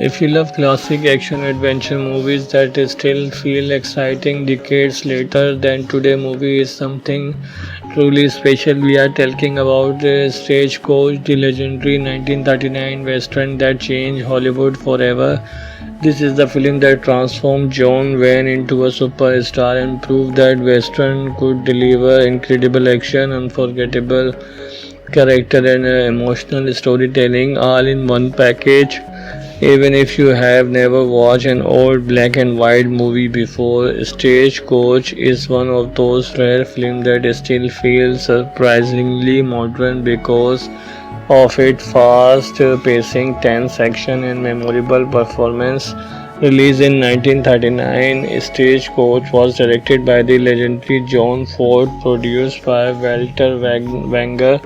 If you love classic action adventure movies that still feel exciting decades later, then today movie is something truly special. We are talking about Stagecoach, the legendary 1939 western that changed Hollywood forever. This is the film that transformed John Wayne into a superstar and proved that western could deliver incredible action, unforgettable character, and emotional storytelling all in one package. Even if you have never watched an old black and white movie before, Stagecoach is one of those rare films that still feels surprisingly modern because of its fast pacing, tense action, and memorable performance. Released in 1939, Stagecoach was directed by the legendary John Ford, produced by Walter Wenger,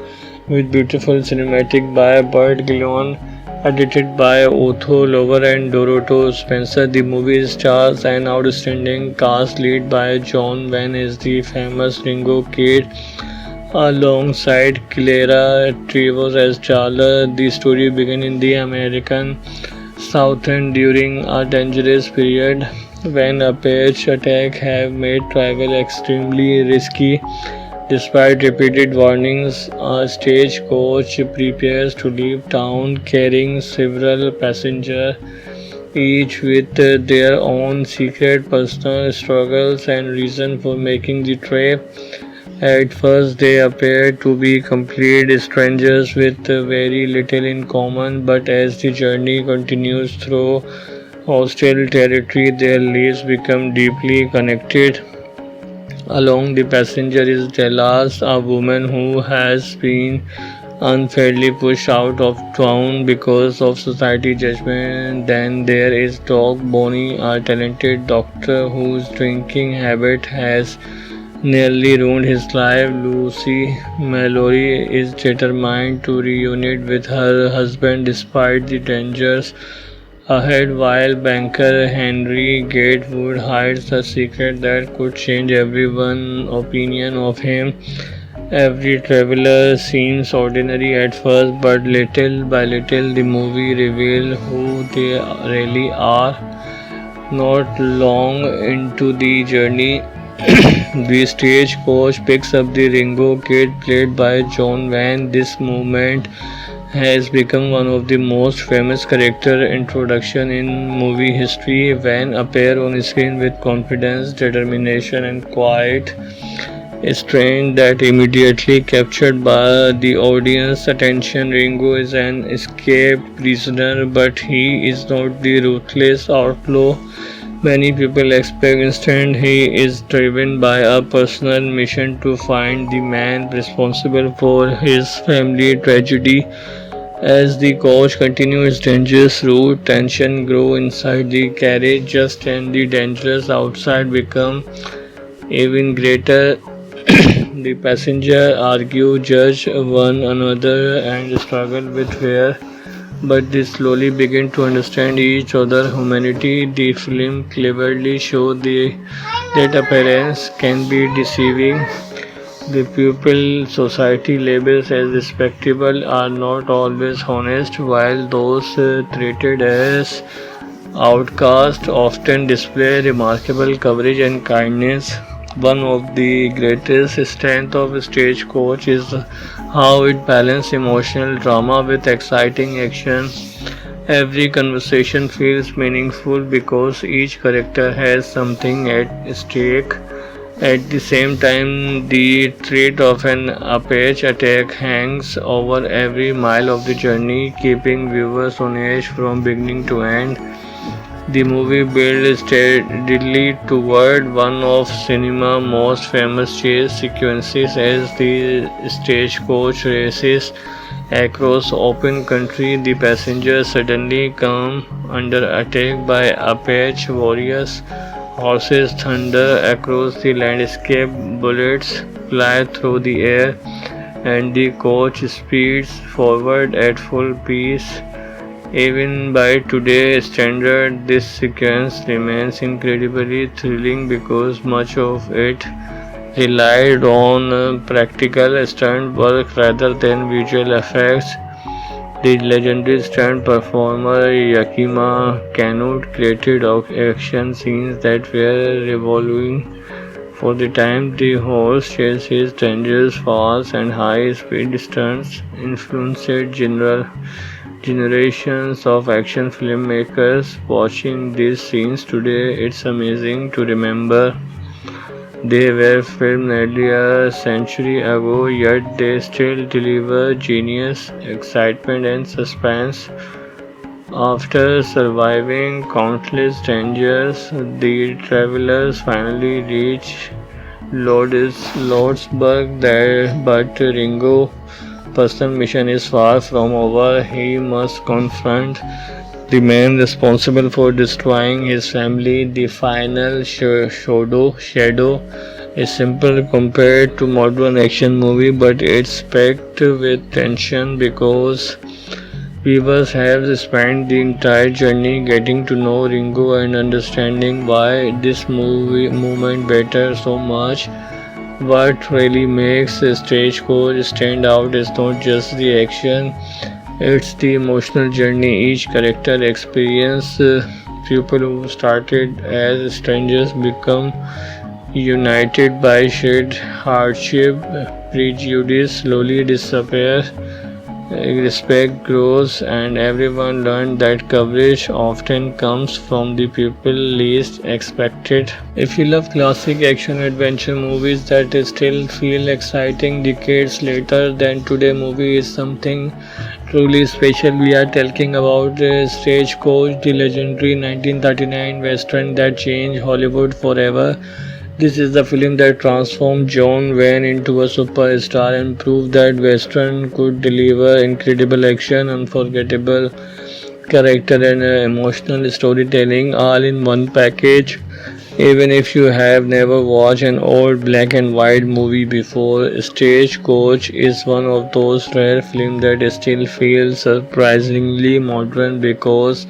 with beautiful cinematic by Burt Gillon, edited by Otho Lover and Doroto Spencer. The movie stars an outstanding cast led by John Wayne as the famous Ringo Kid alongside Clara Trevor as Charla. The story begins in the American Southern during a dangerous period when Apache attacks have made travel extremely risky. Despite repeated warnings, a stagecoach prepares to leave town carrying several passengers, each with their own secret personal struggles and reason for making the trip. At first, they appear to be complete strangers with very little in common, but as the journey continues through hostile territory, their lives become deeply connected. Along the passenger is Delas, a woman who has been unfairly pushed out of town because of society judgment. Then there is Doc Bonnie, a talented doctor whose drinking habit has nearly ruined his life. Lucy Mallory is determined to reunite with her husband despite the dangers ahead, while banker Henry Gatewood hides a secret that could change everyone's opinion of him. Every traveler seems ordinary at first, but little by little the movie reveals who they really are. Not long into the journey, the stagecoach picks up the Ringo Kid played by John Wayne. This movement has become one of the most famous character introduction in movie history. Van appear on screen with confidence, determination, and quiet strength that immediately captured by the audience attention. Ringo is an escaped prisoner, but he is not the ruthless outlaw many people expect. Instead, he is driven by a personal mission to find the man responsible for his family tragedy. As the coach continues its dangerous route, tension grows inside the carriage just and the dangers outside become even greater. The passengers argue, judge one another, and struggle with fear, but they slowly begin to understand each other's humanity. The film cleverly shows that appearance can be deceiving. The pupil society labels as respectable are not always honest, while those treated as outcasts often display remarkable courage and kindness. One of the greatest strengths of Stagecoach is how it balances emotional drama with exciting action. Every conversation feels meaningful because each character has something at stake. At the same time, the threat of an Apache attack hangs over every mile of the journey, keeping viewers on edge from beginning to end. The movie builds steadily toward one of cinema's most famous chase sequences as the stagecoach races across open country. The passengers suddenly come under attack by Apache warriors. Horses thunder across the landscape, bullets fly through the air, and the coach speeds forward at full pace. Even by today's standard, this sequence remains incredibly thrilling because much of it relied on practical stunt work rather than visual effects. The legendary stunt performer Yakima Kano created action scenes that were revolving for the time. The horse chases, dangerous, fast, and high-speed stunts influenced generations of action filmmakers. Watching these scenes today, it's amazing to remember they were filmed nearly a century ago, yet they still deliver genius, excitement, and suspense. After surviving countless dangers, the travelers finally reach Lordsburg, but Ringo's personal mission is far from over. He must confront the man responsible for destroying his family. The final shadow is simple compared to modern action movie, but it's packed with tension because viewers have spent the entire journey getting to know Ringo and understanding why this movement matters so much. What really makes Stagecoach stand out is not just the action, it's the emotional journey each character experience. People who started as strangers become united by shared hardship, prejudice slowly disappear, respect grows, and everyone learned that courage often comes from the people least expected. If you love classic action adventure movies that still feel exciting decades later, then today movie is something truly special. We are talking about Stagecoach, the legendary 1939 western that changed Hollywood forever. This is the film that transformed John Wayne into a superstar and proved that Western could deliver incredible action, unforgettable character, and emotional storytelling all in one package. Even if you have never watched an old black and white movie before, Stagecoach is one of those rare films that still feels surprisingly modern because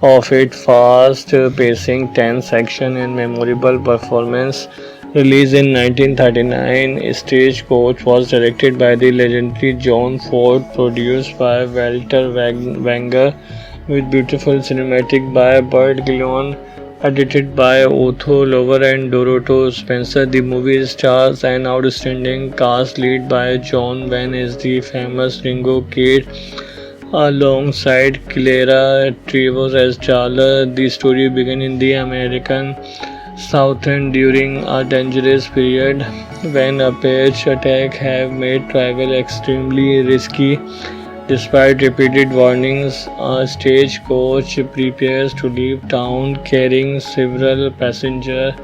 of its fast pacing, tense action, and memorable performance. Released in 1939, Stagecoach was directed by the legendary John Ford, produced by Walter Wenger, with beautiful cinematic by Burt Gillon, edited by Otho Lover and Dorothy Spencer. The movie stars an outstanding cast led by John Wayne as the famous Ringo Kid, alongside Clara Trevor as Charla. The story begins in the American Southern during a dangerous period when a page attack have made travel extremely risky. Despite repeated warnings, a stagecoach prepares to leave town carrying several passengers,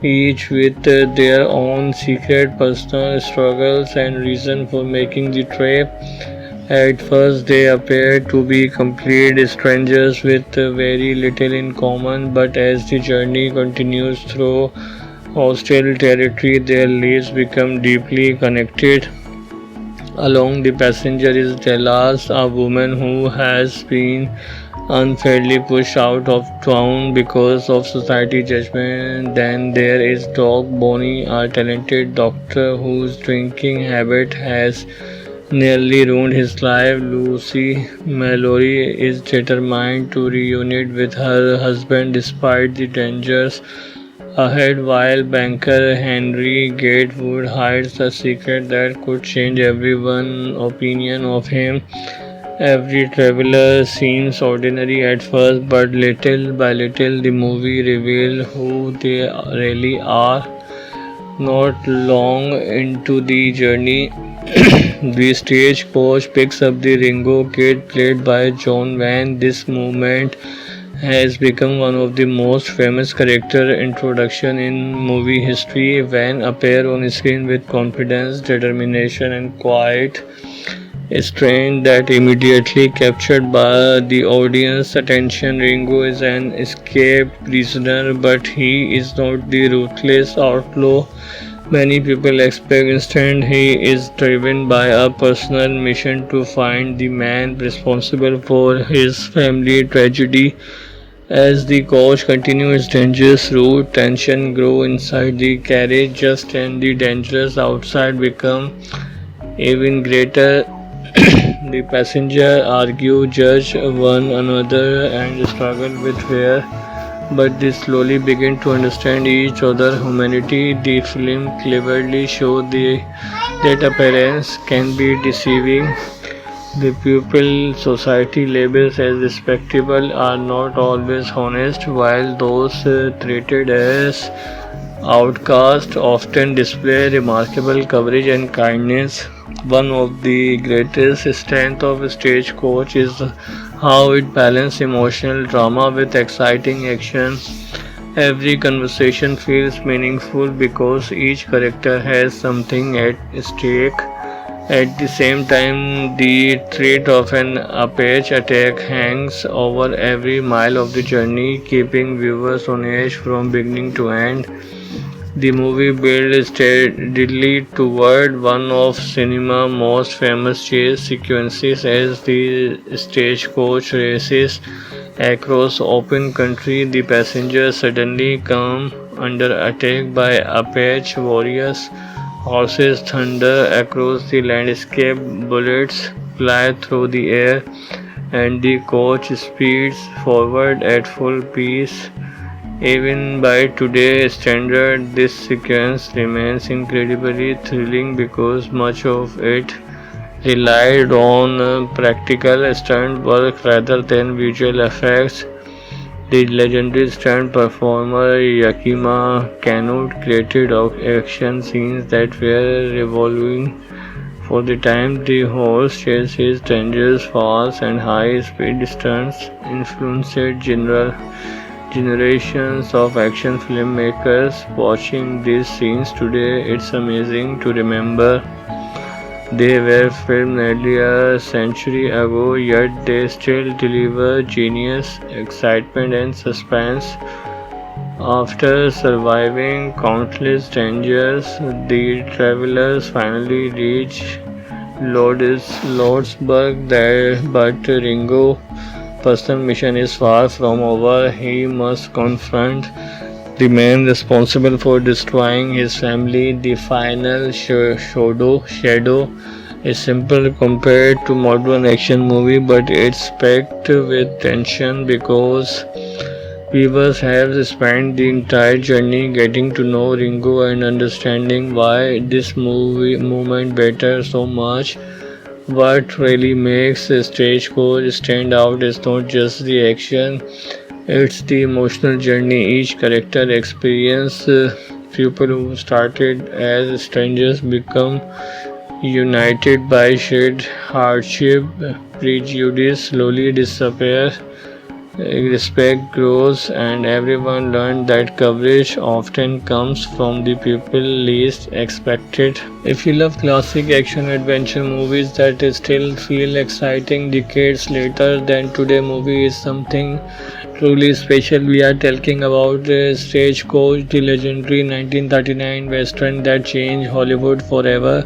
each with their own secret personal struggles and reason for making the trip. At first, they appear to be complete strangers with very little in common, but as the journey continues through hostile territory, their lives become deeply connected. Along the passenger is Delas, a woman who has been unfairly pushed out of town because of society judgment. Then there is Doc Bonnie, a talented doctor whose drinking habit has nearly ruined his life. Lucy Mallory is determined to reunite with her husband despite the dangers ahead, while banker Henry Gatewood hides a secret that could change everyone's opinion of him. Every traveler seems ordinary at first, but little by little the movie reveals who they really are. Not long into the journey, the stagecoach picks up the Ringo Kid played by John Wayne. This movement has become one of the most famous character introduction in movie history. When appear on screen with confidence, determination, and quiet strength that immediately captured by the audience attention. Ringo is an escaped prisoner, but he is not the ruthless outlaw many people expect. Instead, he is driven by a personal mission to find the man responsible for his family tragedy. As the coach continues its dangerous route, tension grows inside the carriage just and the dangers outside become even greater. The passengers argue, judge one another, and struggle with fear, but they slowly begin to understand each other's humanity. The film cleverly shows that appearance can be deceiving. The people society labels as respectable are not always honest, while those treated as outcasts often display remarkable courage and kindness. One of the greatest strengths of Stagecoach is how it balances emotional drama with exciting action. Every conversation feels meaningful because each character has something at stake. At the same time, the threat of an Apache attack hangs over every mile of the journey, keeping viewers on edge from beginning to end. The movie builds steadily toward one of cinema's most famous chase sequences as the stagecoach races across open country. The passengers suddenly come under attack by Apache warriors. Horses thunder across the landscape, bullets fly through the air, and the coach speeds forward at full pace. Even by today's standard, this sequence remains incredibly thrilling because much of it relied on practical stunt work rather than visual effects. The legendary stunt performer Yakima Kanut created action scenes that were revolving for the time. The horse chases, dangerous falls, and high-speed stunts influenced generations of action filmmakers. Watching these scenes today, it's amazing to remember they were filmed nearly a century ago, yet they still deliver genius, excitement, and suspense. After surviving countless dangers, the travelers finally reach Lordsburg, but Ringo's personal mission is far from over. He must confront the man responsible for destroying his family. The final shadow is simple compared to modern action movie, but it's packed with tension because viewers have spent the entire journey getting to know Ringo and understanding why this movement matters so much. What really makes Stagecoach stand out is not just the action, it's the emotional journey each character experiences. People who started as strangers become united by shared hardship, prejudice slowly disappear, respect grows, and everyone learned that courage often comes from the people least expected. If you love classic action adventure movies that still feel exciting decades later, then today movie is something truly special. We are talking about Stagecoach, the legendary 1939 western that changed Hollywood forever.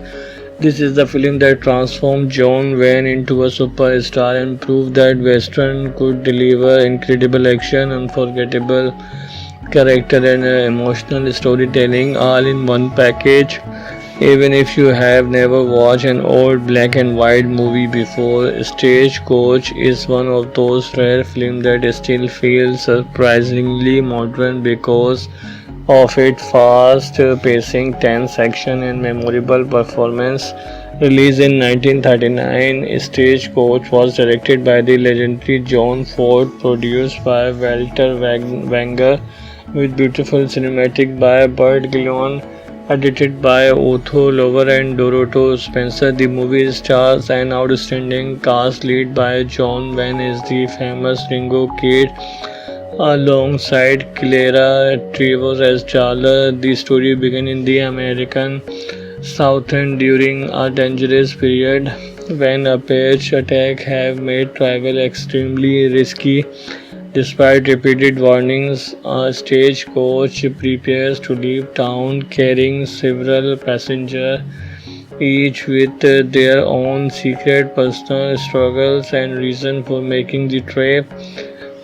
This is the film that transformed John Wayne into a superstar and proved that Western could deliver incredible action, unforgettable character, and emotional storytelling all in one package. Even if you have never watched an old black and white movie before, Stagecoach is one of those rare films that still feels surprisingly modern because of its fast pacing, tense action, and memorable performance. Released in 1939, Stagecoach was directed by the legendary John Ford, produced by Walter Wanger, with beautiful cinematic by Burt Gillon, edited by Otho Lover and Doroto Spencer. The movie stars an outstanding cast led by John Wayne as the famous Ringo Kid, alongside Clara Trevor as Charla. The story begins in the American Southern during a dangerous period when Apache attacks have made travel extremely risky. Despite repeated warnings, a stagecoach prepares to leave town carrying several passengers, each with their own secret personal struggles and reason for making the trip.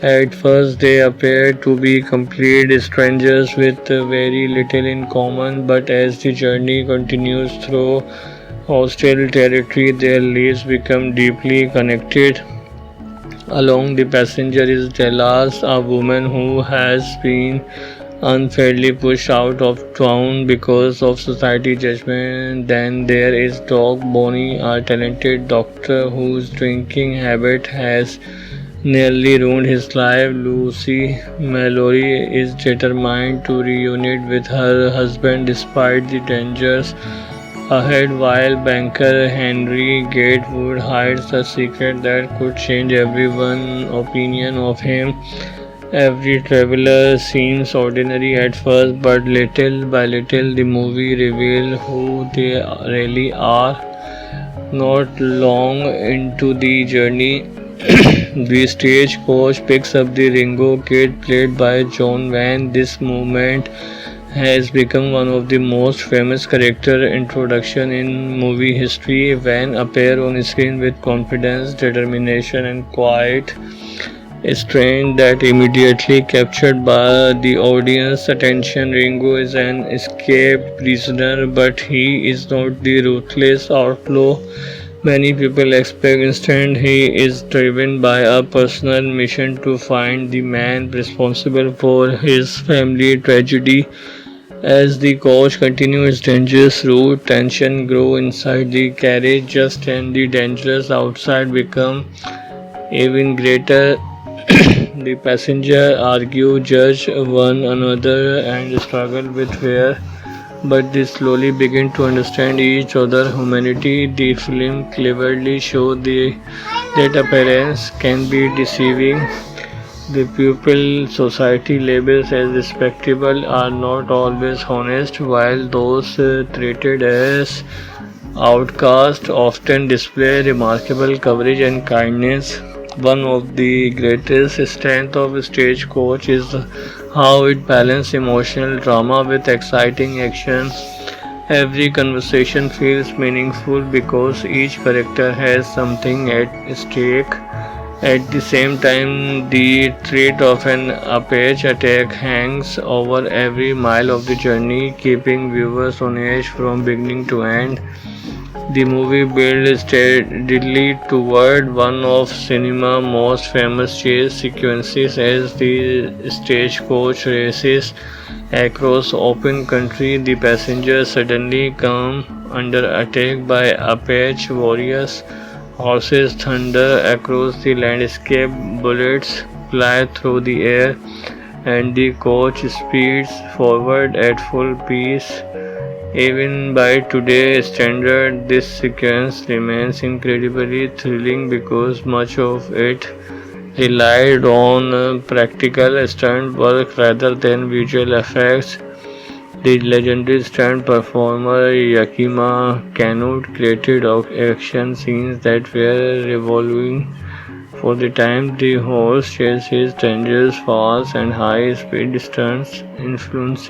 At first, they appear to be complete strangers with very little in common, but as the journey continues through hostile territory, their lives become deeply connected. Along the passenger is Delas, a woman who has been unfairly pushed out of town because of society judgment. Then there is Doc Bonnie, a talented doctor whose drinking habit has nearly ruined his life. Lucy Mallory is determined to reunite with her husband despite the dangers ahead, while banker Henry Gatewood hides a secret that could change everyone's opinion of him. Every traveler seems ordinary at first, but little by little the movie reveals who they really are. Not long into the journey, the stagecoach picks up the Ringo Kid played by John Wayne. This movement has become one of the most famous character introduction in movie history. When appear on screen with confidence, determination and quiet strength that immediately captured by the audience attention. Ringo is an escaped prisoner, but he is not the ruthless outlaw many people expect. Instead, he is driven by a personal mission to find the man responsible for his family tragedy. As the coach continues its dangerous route, tension grows inside the carriage just and the dangers outside become even greater. The passengers argue, judge one another, and struggle with fear, but they slowly begin to understand each other's humanity. The film cleverly shows that appearance can be deceiving. The people society labels as respectable are not always honest, while those treated as outcasts often display remarkable courage and kindness. One of the greatest strengths of Stagecoach is how it balances emotional drama with exciting action. Every conversation feels meaningful because each character has something at stake. At the same time, the threat of an Apache attack hangs over every mile of the journey, keeping viewers on edge from beginning to end. The movie builds steadily toward one of cinema's most famous chase sequences as the stagecoach races across open country. The passengers suddenly come under attack by Apache warriors. Horses thunder across the landscape, bullets fly through the air, and the coach speeds forward at full pace. Even by today's standard, this sequence remains incredibly thrilling because much of it relied on practical stunt work rather than visual effects. The legendary stunt performer Yakima Canute created action scenes that were revolving for the time. The horse chases, dangerous fast and high-speed stunts influenced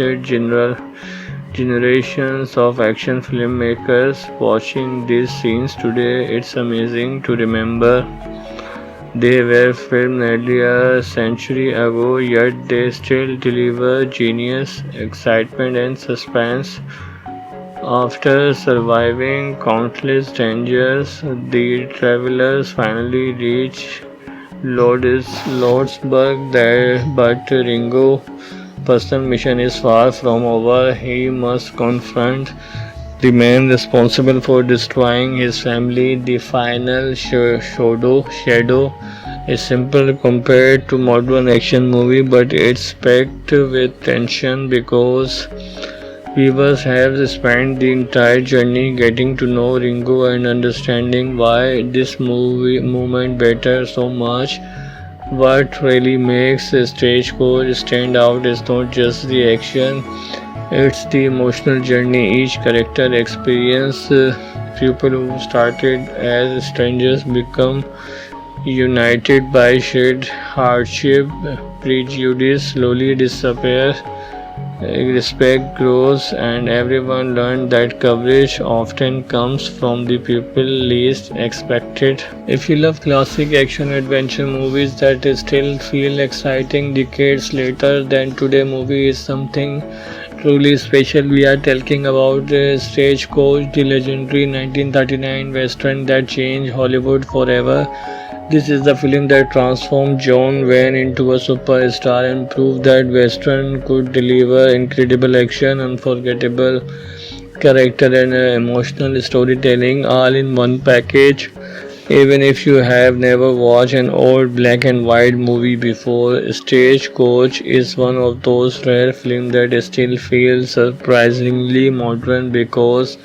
generations of action filmmakers. Watching these scenes today, it's amazing to remember they were filmed nearly a century ago, yet they still deliver genius, excitement, and suspense. After surviving countless dangers, the travelers finally reach Lordsburg, but Ringo's personal mission is far from over. He must confront the man responsible for destroying his family. The final shadow is simple compared to modern action movie, but it's packed with tension because viewers have spent the entire journey getting to know Ringo and understanding why this movement matters so much. What really makes Stagecoach stand out is not just the action, it's the emotional journey each character experiences. People who started as strangers become united by shared hardship, prejudice slowly disappears, respect grows, and everyone learned that courage often comes from the people least expected. If you love classic action adventure movies that still feel exciting decades later, then today movie is something truly special. We are talking about Stagecoach, the legendary 1939 western that changed Hollywood forever. This is the film that transformed John Wayne into a superstar and proved that western could deliver incredible action, unforgettable character, and emotional storytelling all in one package. Even if you have never watched an old black and white movie before, Stagecoach is one of those rare films that still feels surprisingly modern because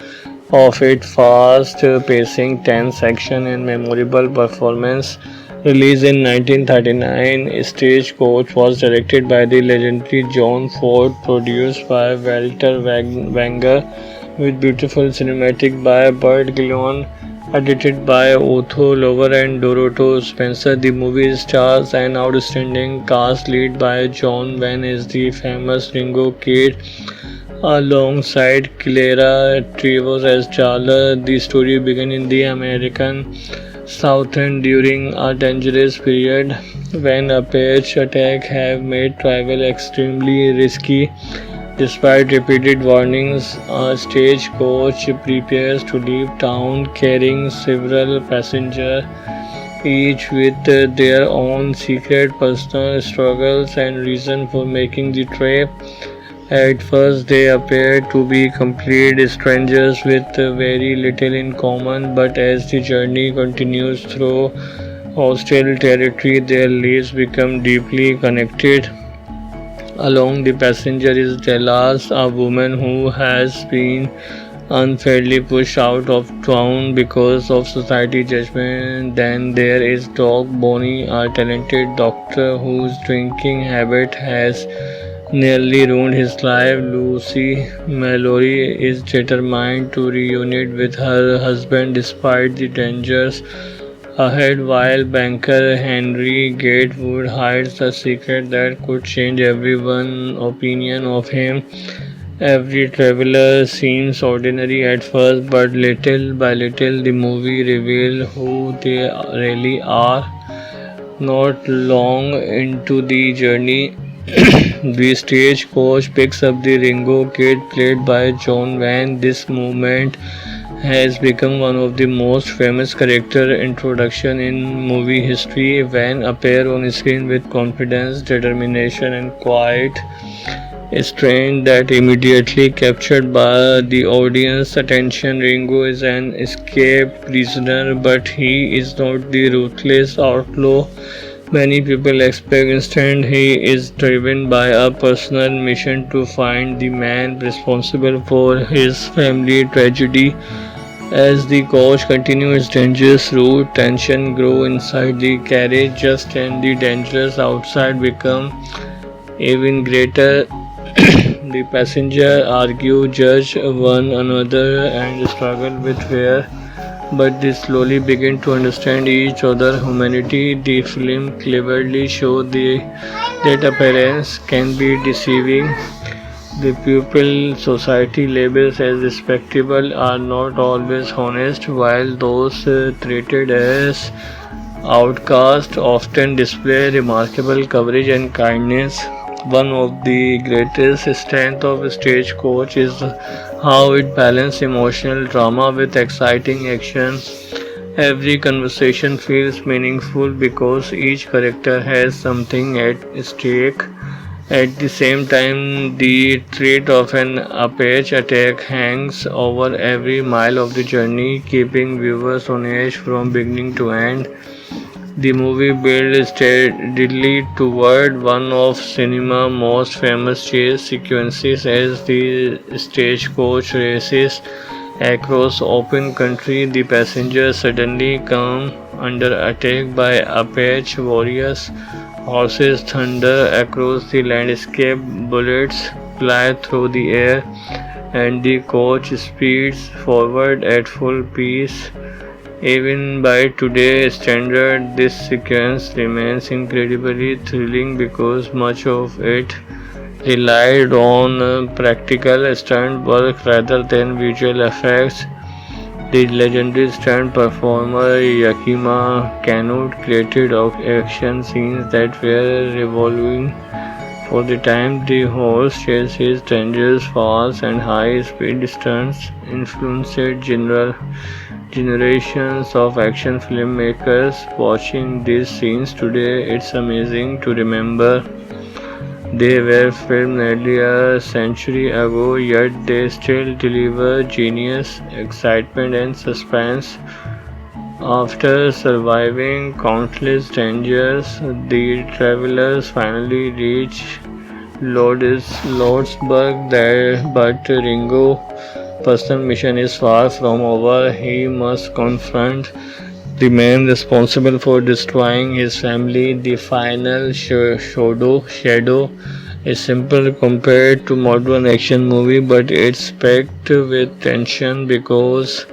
of its fast pacing, tense action, and memorable performance. Released in 1939, Stagecoach was directed by the legendary John Ford, produced by Walter Wanger, with beautiful cinematic by Burt Gillon, edited by Otho Lover and Doroto Spencer. The movie stars an outstanding cast led by John Wayne as the famous Ringo Kid, alongside Clara Trevor as Charla. The story begins in the American Southern during a dangerous period when a pest attack have made travel extremely risky. Despite repeated warnings, a stagecoach prepares to leave town carrying several passengers, each with their own secret personal struggles and reason for making the trip. At first, they appear to be complete strangers with very little in common, but as the journey continues through hostile territory, their lives become deeply connected. Along the passenger is Delas, a woman who has been unfairly pushed out of town because of society judgment. Then there is Doc Bonnie, a talented doctor whose drinking habit has nearly ruined his life. Lucy Mallory is determined to reunite with her husband despite the dangers ahead, while banker Henry Gatewood hides a secret that could change everyone's opinion of him. Every traveler seems ordinary at first, but little by little the movie reveals who they really are. Not long into the journey, the stagecoach picks up the Ringo Kid played by John Wayne. This movement has become one of the most famous character introduction in movie history. Van appear on screen with confidence, determination, and quiet strength that immediately captured by the audience attention. Ringo is an escaped prisoner, but he is not the ruthless outlaw many people expect. Instead, he is driven by a personal mission to find the man responsible for his family tragedy. As the coach continues its dangerous route, tension grows inside the carriage just and the dangers outside become even greater. The passengers argue, judge one another, and struggle with fear, but they slowly begin to understand each other's humanity. The film cleverly shows that appearance can be deceiving. The pupil society labels as respectable are not always honest, while those treated as outcasts often display remarkable courage and kindness. One of the greatest strengths of Stagecoach is how it balances emotional drama with exciting action. Every conversation feels meaningful because each character has something at stake. At the same time, the threat of an Apache attack hangs over every mile of the journey, keeping viewers on edge from beginning to end. The movie builds steadily toward one of cinema's most famous chase sequences as the stagecoach races across open country. The passengers suddenly come under attack by Apache warriors. Horses thunder across the landscape, bullets fly through the air, and the coach speeds forward at full pace. Even by today's standard, this sequence remains incredibly thrilling because much of it relied on practical stunt work rather than visual effects. The legendary stunt performer Yakima Canute created action scenes that were revolving For the time, the horse chases dangerous fast and high-speed stunts influenced generations of action filmmakers. Watching these scenes today, it's amazing to remember they were filmed nearly a century ago, yet they still deliver genius, excitement, and suspense. After surviving countless dangers, the travelers finally reach Lordsburg there, but Ringo's personal mission is far from over. He must confront the man responsible for destroying his family. The final shadow is simple compared to modern action movie, but it's packed with tension because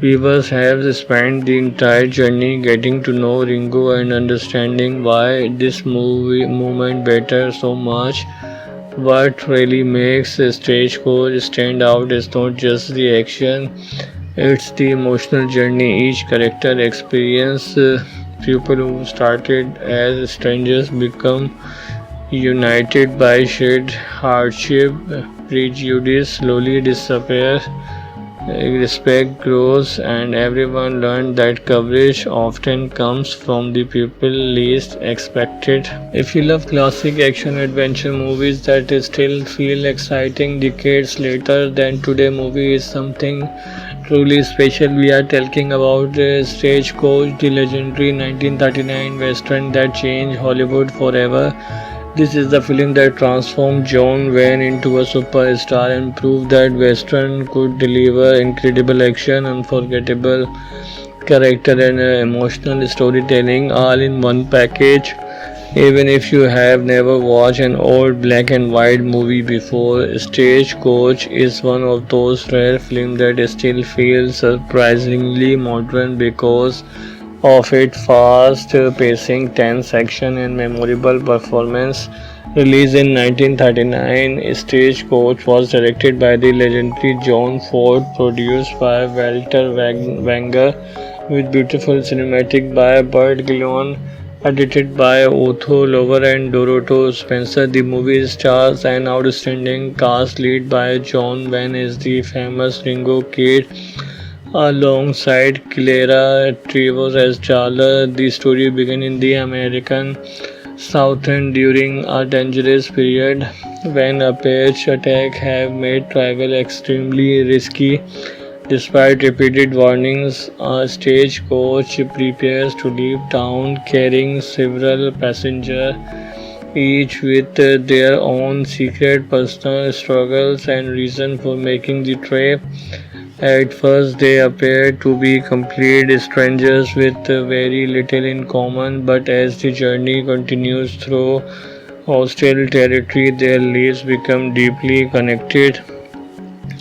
viewers have spent the entire journey getting to know Ringo and understanding why this movement matters so much. What really makes Stagecoach stand out is not just the action, it's the emotional journey each character experience. People who started as strangers become united by shared hardship, prejudice slowly disappear, respect grows, and everyone learned that courage often comes from the people least expected. If you love classic action adventure movies that still feel exciting decades later, then today movie is something truly special. We are talking about Stagecoach, the legendary 1939 western that changed Hollywood forever. This is the film that transformed John Wayne into a superstar and proved that Western could deliver incredible action, unforgettable character, and emotional storytelling all in one package. Even if you have never watched an old black and white movie before, Stagecoach is one of those rare films that still feels surprisingly modern because of its fast pacing, tense action, and memorable performance. Released in 1939, Stagecoach was directed by the legendary John Ford, produced by Walter Wenger, with beautiful cinematic by Burt Gillon, edited by Otho Lover and Dorothy Spencer. The movie stars an outstanding cast led by John Wayne as the famous Ringo Kid, alongside Clara Trevor as Charla. The story begins in the American Southern during a dangerous period when Apache attacks have made travel extremely risky. Despite repeated warnings, a stagecoach prepares to leave town carrying several passengers, each with their own secret personal struggles and reason for making the trip. At first, they appear to be complete strangers with very little in common, but as the journey continues through hostile territory, their lives become deeply connected.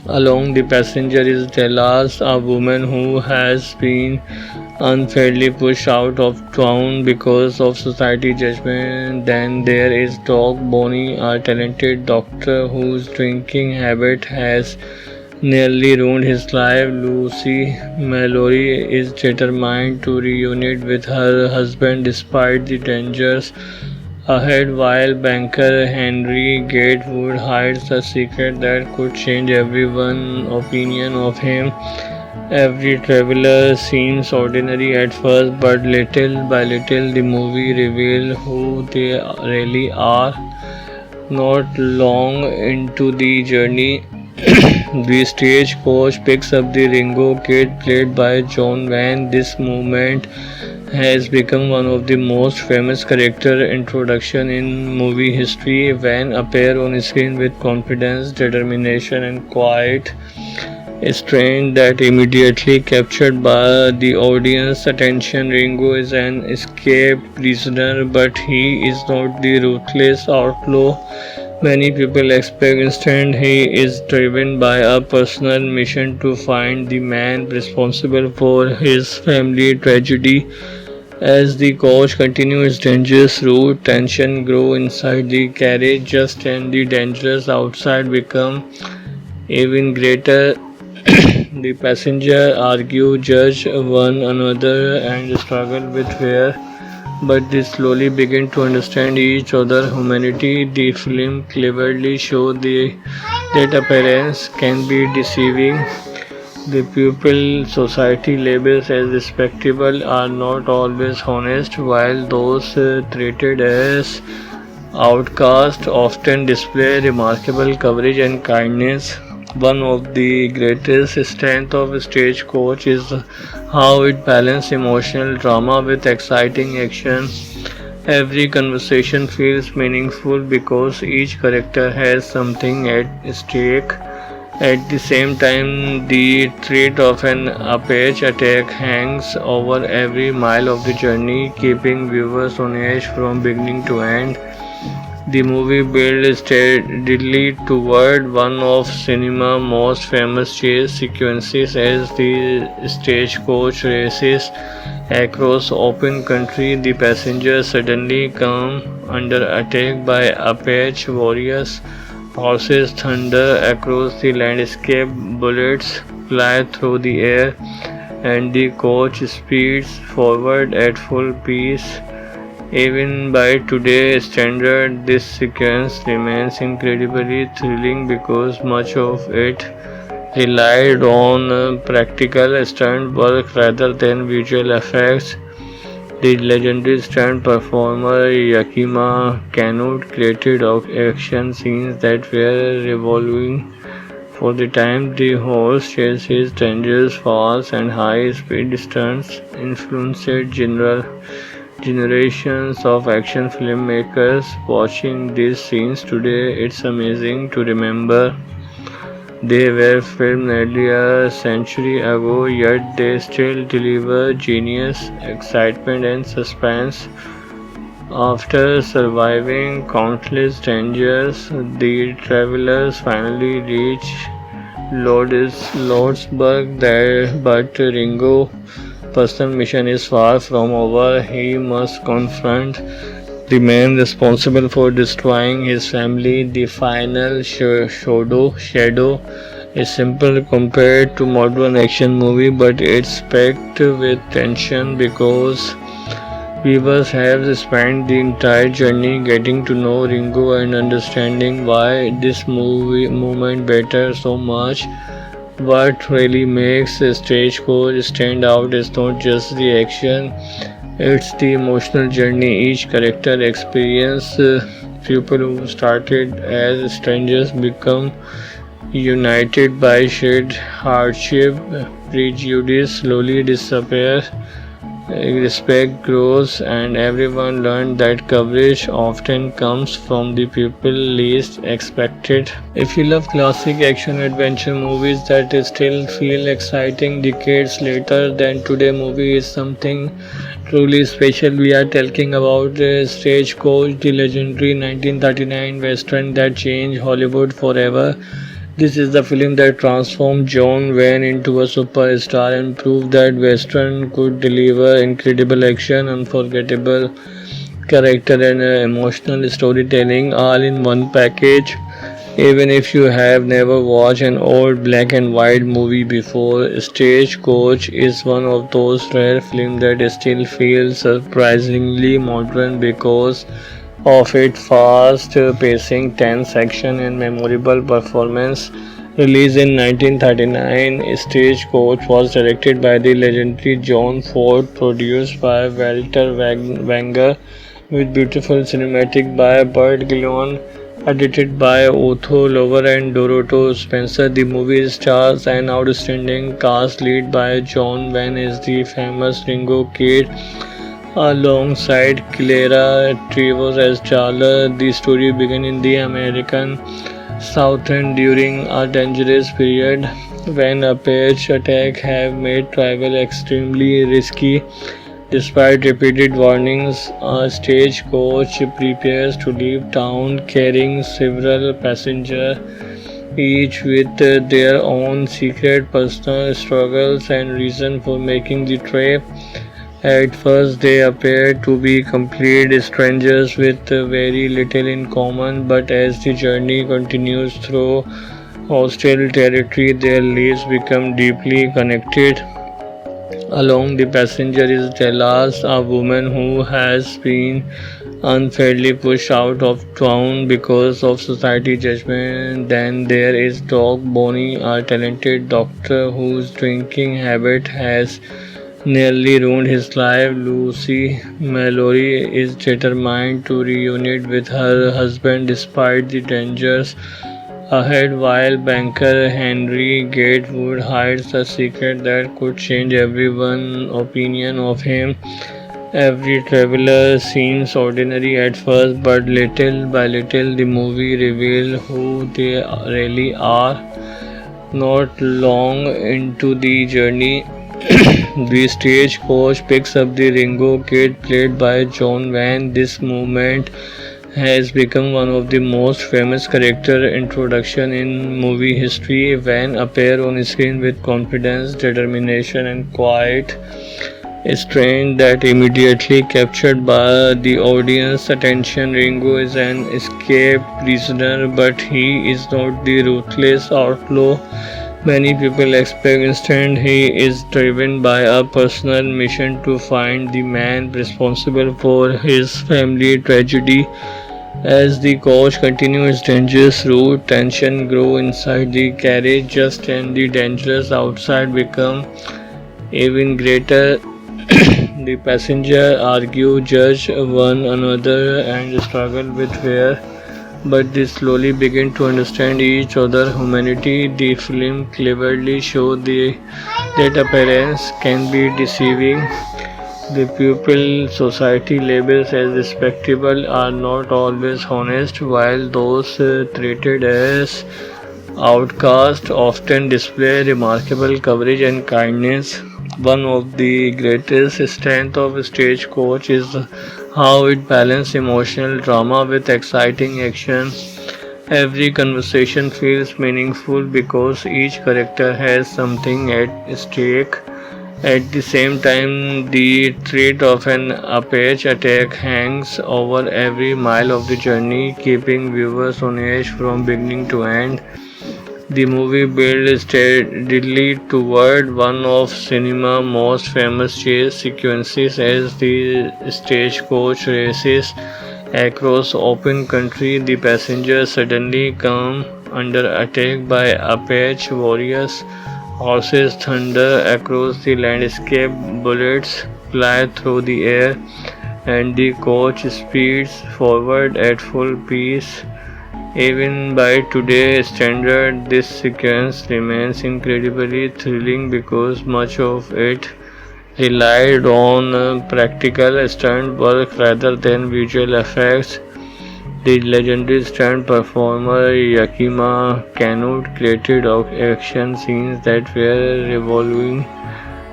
Along the passenger is Delas, a woman who has been unfairly pushed out of town because of society judgment. Then there is Doc Bonnie, a talented doctor whose drinking habit has nearly ruined his life. Lucy Mallory is determined to reunite with her husband despite the dangers ahead, while banker Henry Gatewood hides a secret that could change everyone's opinion of him. Every traveler seems ordinary at first, but little by little the movie reveals who they really are. Not long into the journey, the stagecoach picks up the Ringo Kid played by John Wayne. This movement has become one of the most famous character introduction in movie history. Wayne appears on screen with confidence, determination, and quiet strength that immediately captured by the audience attention. Ringo is an escaped prisoner, but he is not the ruthless outlaw many people expect. Instead, he is driven by a personal mission to find the man responsible for his family tragedy. As the coach continues its dangerous route, tension grows inside the carriage just and the dangers outside become even greater. The passengers argue, judge one another, and struggle with fear. but they slowly begin to understand each other. Humanity. The film cleverly shows that appearance can be deceiving. The people society labels as respectable are not always honest, while those treated as outcasts often display remarkable courage and kindness. One of the greatest strengths of Stagecoach is how it balances emotional drama with exciting action. Every conversation feels meaningful because each character has something at stake. At the same time, the threat of an Apache attack hangs over every mile of the journey, keeping viewers on edge from beginning to end. The movie builds steadily toward one of cinema's most famous chase sequences as the stagecoach races across open country. The passengers suddenly come under attack by Apache warriors. Horses thunder across the landscape, bullets fly through the air, and the coach speeds forward at full pace. Even by today's standard, this sequence remains incredibly thrilling because much of it relied on practical stunt work rather than visual effects. The legendary stunt performer Yakima Kano created action scenes that were revolving for the time. The horse chases, dangerous falls, and high-speed stunts influenced generations of action filmmakers. Watching these scenes today, it's amazing to remember they were filmed nearly a century ago, yet they still deliver genius, excitement, and suspense. After surviving countless dangers, the travelers finally reach Lordsburg, but Ringo's personal mission is far from over. He must confront the man responsible for destroying his family. The final shadow is simple compared to modern action movie, but it's packed with tension because viewers have spent the entire journey getting to know Ringo and understanding why this movement matters so much. What really makes Stagecoach stand out is not just the action, it's the emotional journey each character experiences. People who started as strangers become united by shared hardship, prejudice slowly disappears, respect grows, and everyone learned that courage often comes from the people least expected. If you love classic action adventure movies that still feel exciting decades later, then today movie is something truly special. We are talking about Stagecoach, the legendary 1939 western that changed Hollywood forever. This is the film that transformed John Wayne into a superstar and proved that Western could deliver incredible action, unforgettable character, and emotional storytelling all in one package. Even if you have never watched an old black and white movie before, Stagecoach is one of those rare films that still feels surprisingly modern because of its fast pacing, tense action, and memorable performance. Released in 1939, Stagecoach was directed by the legendary John Ford, produced by Walter Wenger, with beautiful cinematic by Burt Gillon, edited by Otho Lover and Dorothy Spencer. The movie stars an outstanding cast led by John Wayne as the famous Ringo Kid, alongside Clara Trevor as Charla. The story begins in the American Southern during a dangerous period when Apache attacks have made travel extremely risky. Despite repeated warnings, a stagecoach prepares to leave town carrying several passengers, each with their own secret personal struggles and reason for making the trip. At first, they appear to be complete strangers with very little in common, but as the journey continues through hostile territory, their lives become deeply connected. Along the passenger is Delas, a woman who has been unfairly pushed out of town because of society judgment. Then there is Doc Bonnie, a talented doctor whose drinking habit has nearly ruined his life. Lucy Mallory is determined to reunite with her husband despite the dangers ahead, while banker Henry Gatewood hides a secret that could change everyone's opinion of him. Every traveler seems ordinary at first, but little by little the movie reveals who they really are. Not long into the journey, the stagecoach picks up the Ringo Kid played by John Wayne. This movement has become one of the most famous character introduction in movie history. When appear on screen with confidence, determination, and quiet strength that immediately captured by the audience attention. Ringo is an escaped prisoner, but he is not the ruthless outlaw many people expect. Instead, he is driven by a personal mission to find the man responsible for his family tragedy. As the coach continues its dangerous route, tension grows inside the carriage just and the dangers outside become even greater. The passengers argue, judge one another, and struggle with fear, but they slowly begin to understand each other's humanity. The film cleverly shows that appearance can be deceiving. The people society labels as respectable are not always honest, while those treated as outcasts often display remarkable courage and kindness. One of the greatest strengths of Stagecoach is how it balances emotional drama with exciting action. Every conversation feels meaningful because each character has something at stake. At the same time, the threat of an Apache attack hangs over every mile of the journey, keeping viewers on edge from beginning to end. The movie builds steadily toward one of cinema's most famous chase sequences as the stagecoach races across open country. The passengers suddenly come under attack by Apache warriors. Horses thunder across the landscape, bullets fly through the air, and the coach speeds forward at full pace. Even by today's standard, this sequence remains incredibly thrilling because much of it relied on practical stunt work rather than visual effects. The legendary stunt performer Yakima Canute created action scenes that were revolving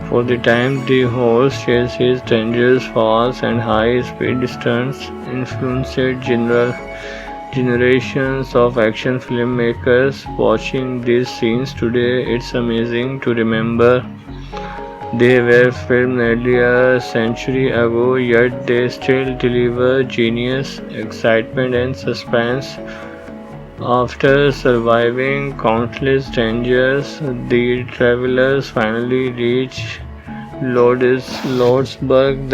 for the time. The horse chases, dangerous falls, and high-speed stunts influenced generations of action filmmakers. Watching these scenes today, it's amazing to remember they were filmed nearly a century ago, yet they still deliver genius, excitement, and suspense. After surviving countless dangers, the travelers finally reach Lordsburg,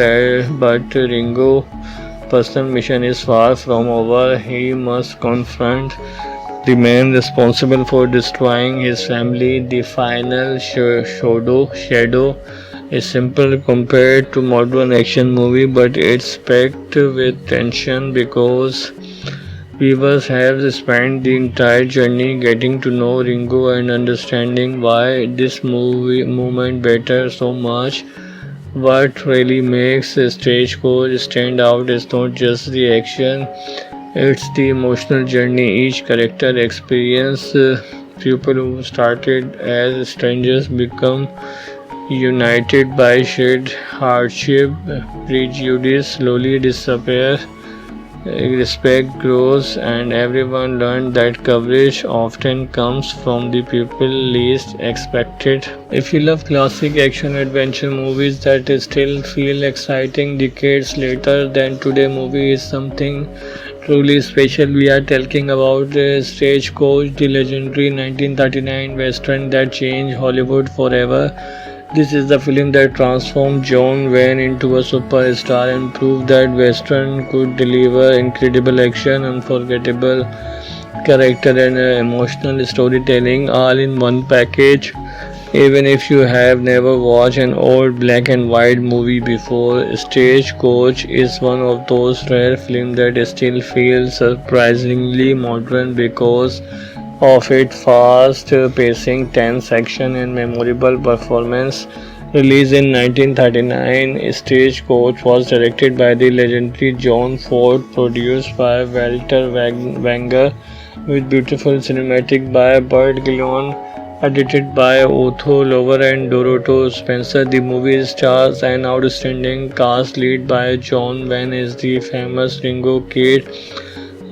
but Ringo's personal mission is far from over. He must confront the man responsible for destroying his family. The final shadow is simple compared to modern action movie, but it's packed with tension because viewers have spent the entire journey getting to know Ringo and understanding why this movement matters so much. What really makes Stagecoach stand out is not just the action, it's the emotional journey each character experiences. People who started as strangers become united by shared hardship, prejudice slowly disappear, respect grows, and everyone learned that courage often comes from the people least expected. If you love classic action adventure movies that still feel exciting decades later, then today movie is something truly special. We are talking about Stagecoach, the legendary 1939 western that changed Hollywood forever. This is the film that transformed John Wayne into a superstar and proved that Western could deliver incredible action, unforgettable character, and emotional storytelling all in one package. Even if you have never watched an old black and white movie before, Stagecoach is one of those rare films that still feels surprisingly modern because of its fast pacing, tense action, and memorable performance. Released in 1939, Stagecoach was directed by the legendary John Ford, produced by Walter Wenger, with beautiful cinematic by Burt Gillon, edited by Otho Lover and Doroto Spencer. The movie stars an outstanding cast led by John Wayne as the famous Ringo Kid,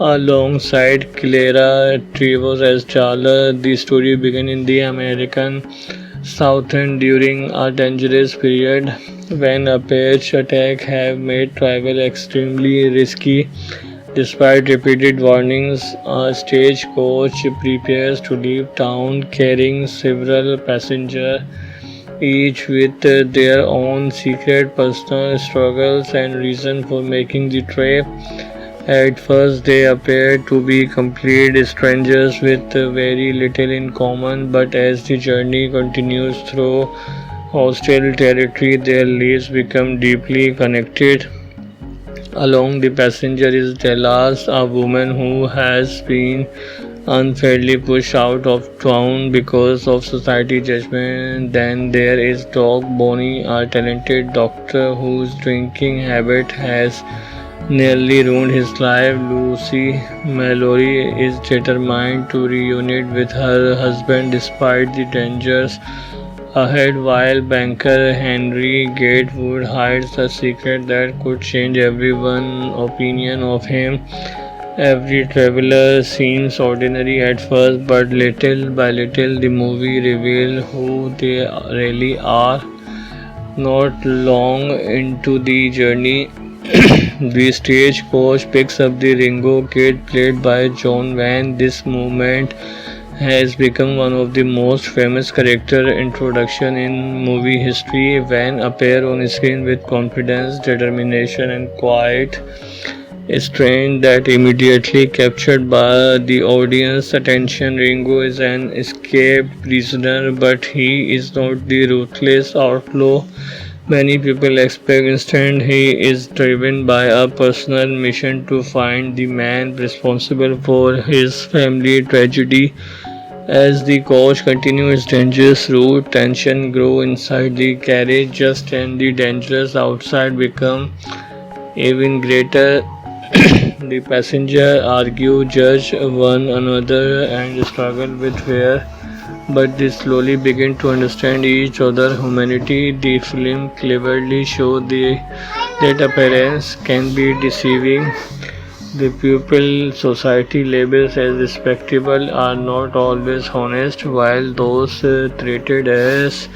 alongside Clara Trevor as Charla. The story begins in the American Southern during a dangerous period when a pest attack have made travel extremely risky. Despite repeated warnings, a stagecoach prepares to leave town carrying several passengers, each with their own secret personal struggles and reason for making the trip. At first, they appear to be complete strangers with very little in common, but as the journey continues through hostile territory, their lives become deeply connected. Along the passenger is Delas, a woman who has been unfairly pushed out of town because of society judgment. Then there is Doc Bonnie, a talented doctor whose drinking habit has nearly ruined his life. Lucy Mallory is determined to reunite with her husband despite the dangers ahead, while banker Henry Gatewood hides a secret that could change everyone's opinion of him. Every traveler seems ordinary at first, but little by little the movie reveals who they really are. Not long into the journey, the stagecoach picks up the Ringo Kid played by John Wayne. This movement has become one of the most famous character introduction in movie history. Van appear on screen with confidence, determination, and quiet strength that immediately captured by the audience attention. Ringo is an escaped prisoner, but he is not the ruthless outlaw many people expect. Instead, he is driven by a personal mission to find the man responsible for his family tragedy. As the coach continues its dangerous route, tension grows inside the carriage just and the dangers outside become even greater. The passengers argue, judge one another, and struggle with fear, but they slowly begin to understand each other's humanity. The film cleverly shows that appearance can be deceiving. The pupil society labels as respectable are not always honest, while those treated as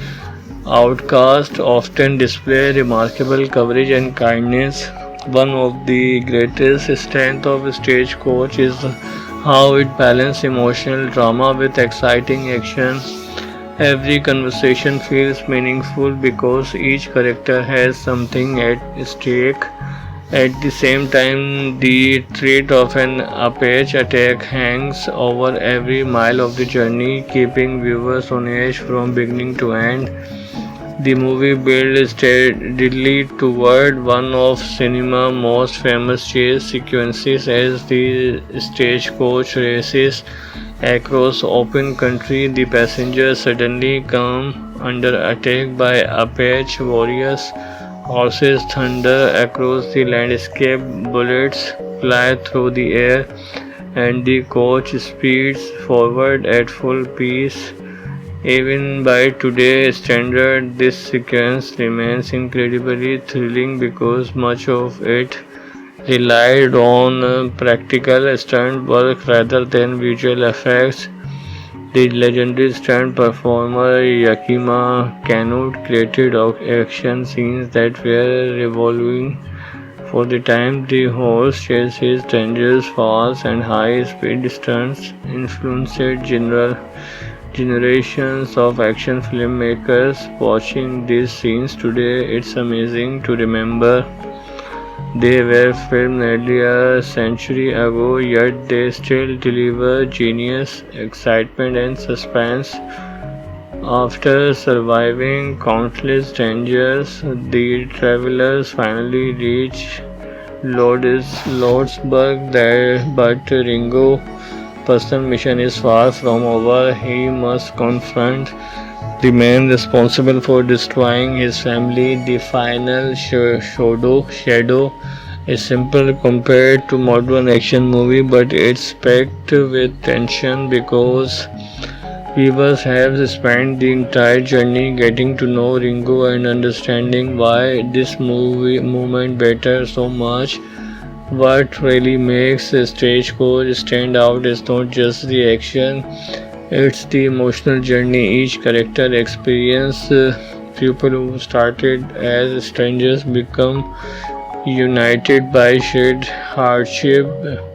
outcasts often display remarkable courage and kindness. One of the greatest strengths of Stagecoach is how it balances emotional drama with exciting action. Every conversation feels meaningful because each character has something at stake. At the same time, the threat of an Apache attack hangs over every mile of the journey, keeping viewers on edge from beginning to end. The movie builds steadily toward one of cinema's most famous chase sequences as the stagecoach races across open country. The passengers suddenly come under attack by Apache warriors. Horses thunder across the landscape, bullets fly through the air, and the coach speeds forward at full pace. Even by today's standard, this sequence remains incredibly thrilling because much of it relied on practical stunt work rather than visual effects. The legendary stunt performer Yakima Kanut created action scenes that were revolving for the time. The horse chases, dangerous falls, and high-speed stunts influenced general generations of action filmmakers watching these scenes today. It's amazing to remember they were filmed nearly a century ago, yet they still deliver genius, excitement, and suspense. After surviving countless dangers, the travelers finally reach Lordsburg, there, but Ringo's personal mission is far from over. He must confront the man responsible for destroying his family. The final shadow is simple compared to modern action movie, but it's packed with tension because viewers have spent the entire journey getting to know Ringo and understanding why this movement better so much. What really makes Stagecoach stand out is not just the action, it's the emotional journey each character experience. People who started as strangers become united by shared hardship,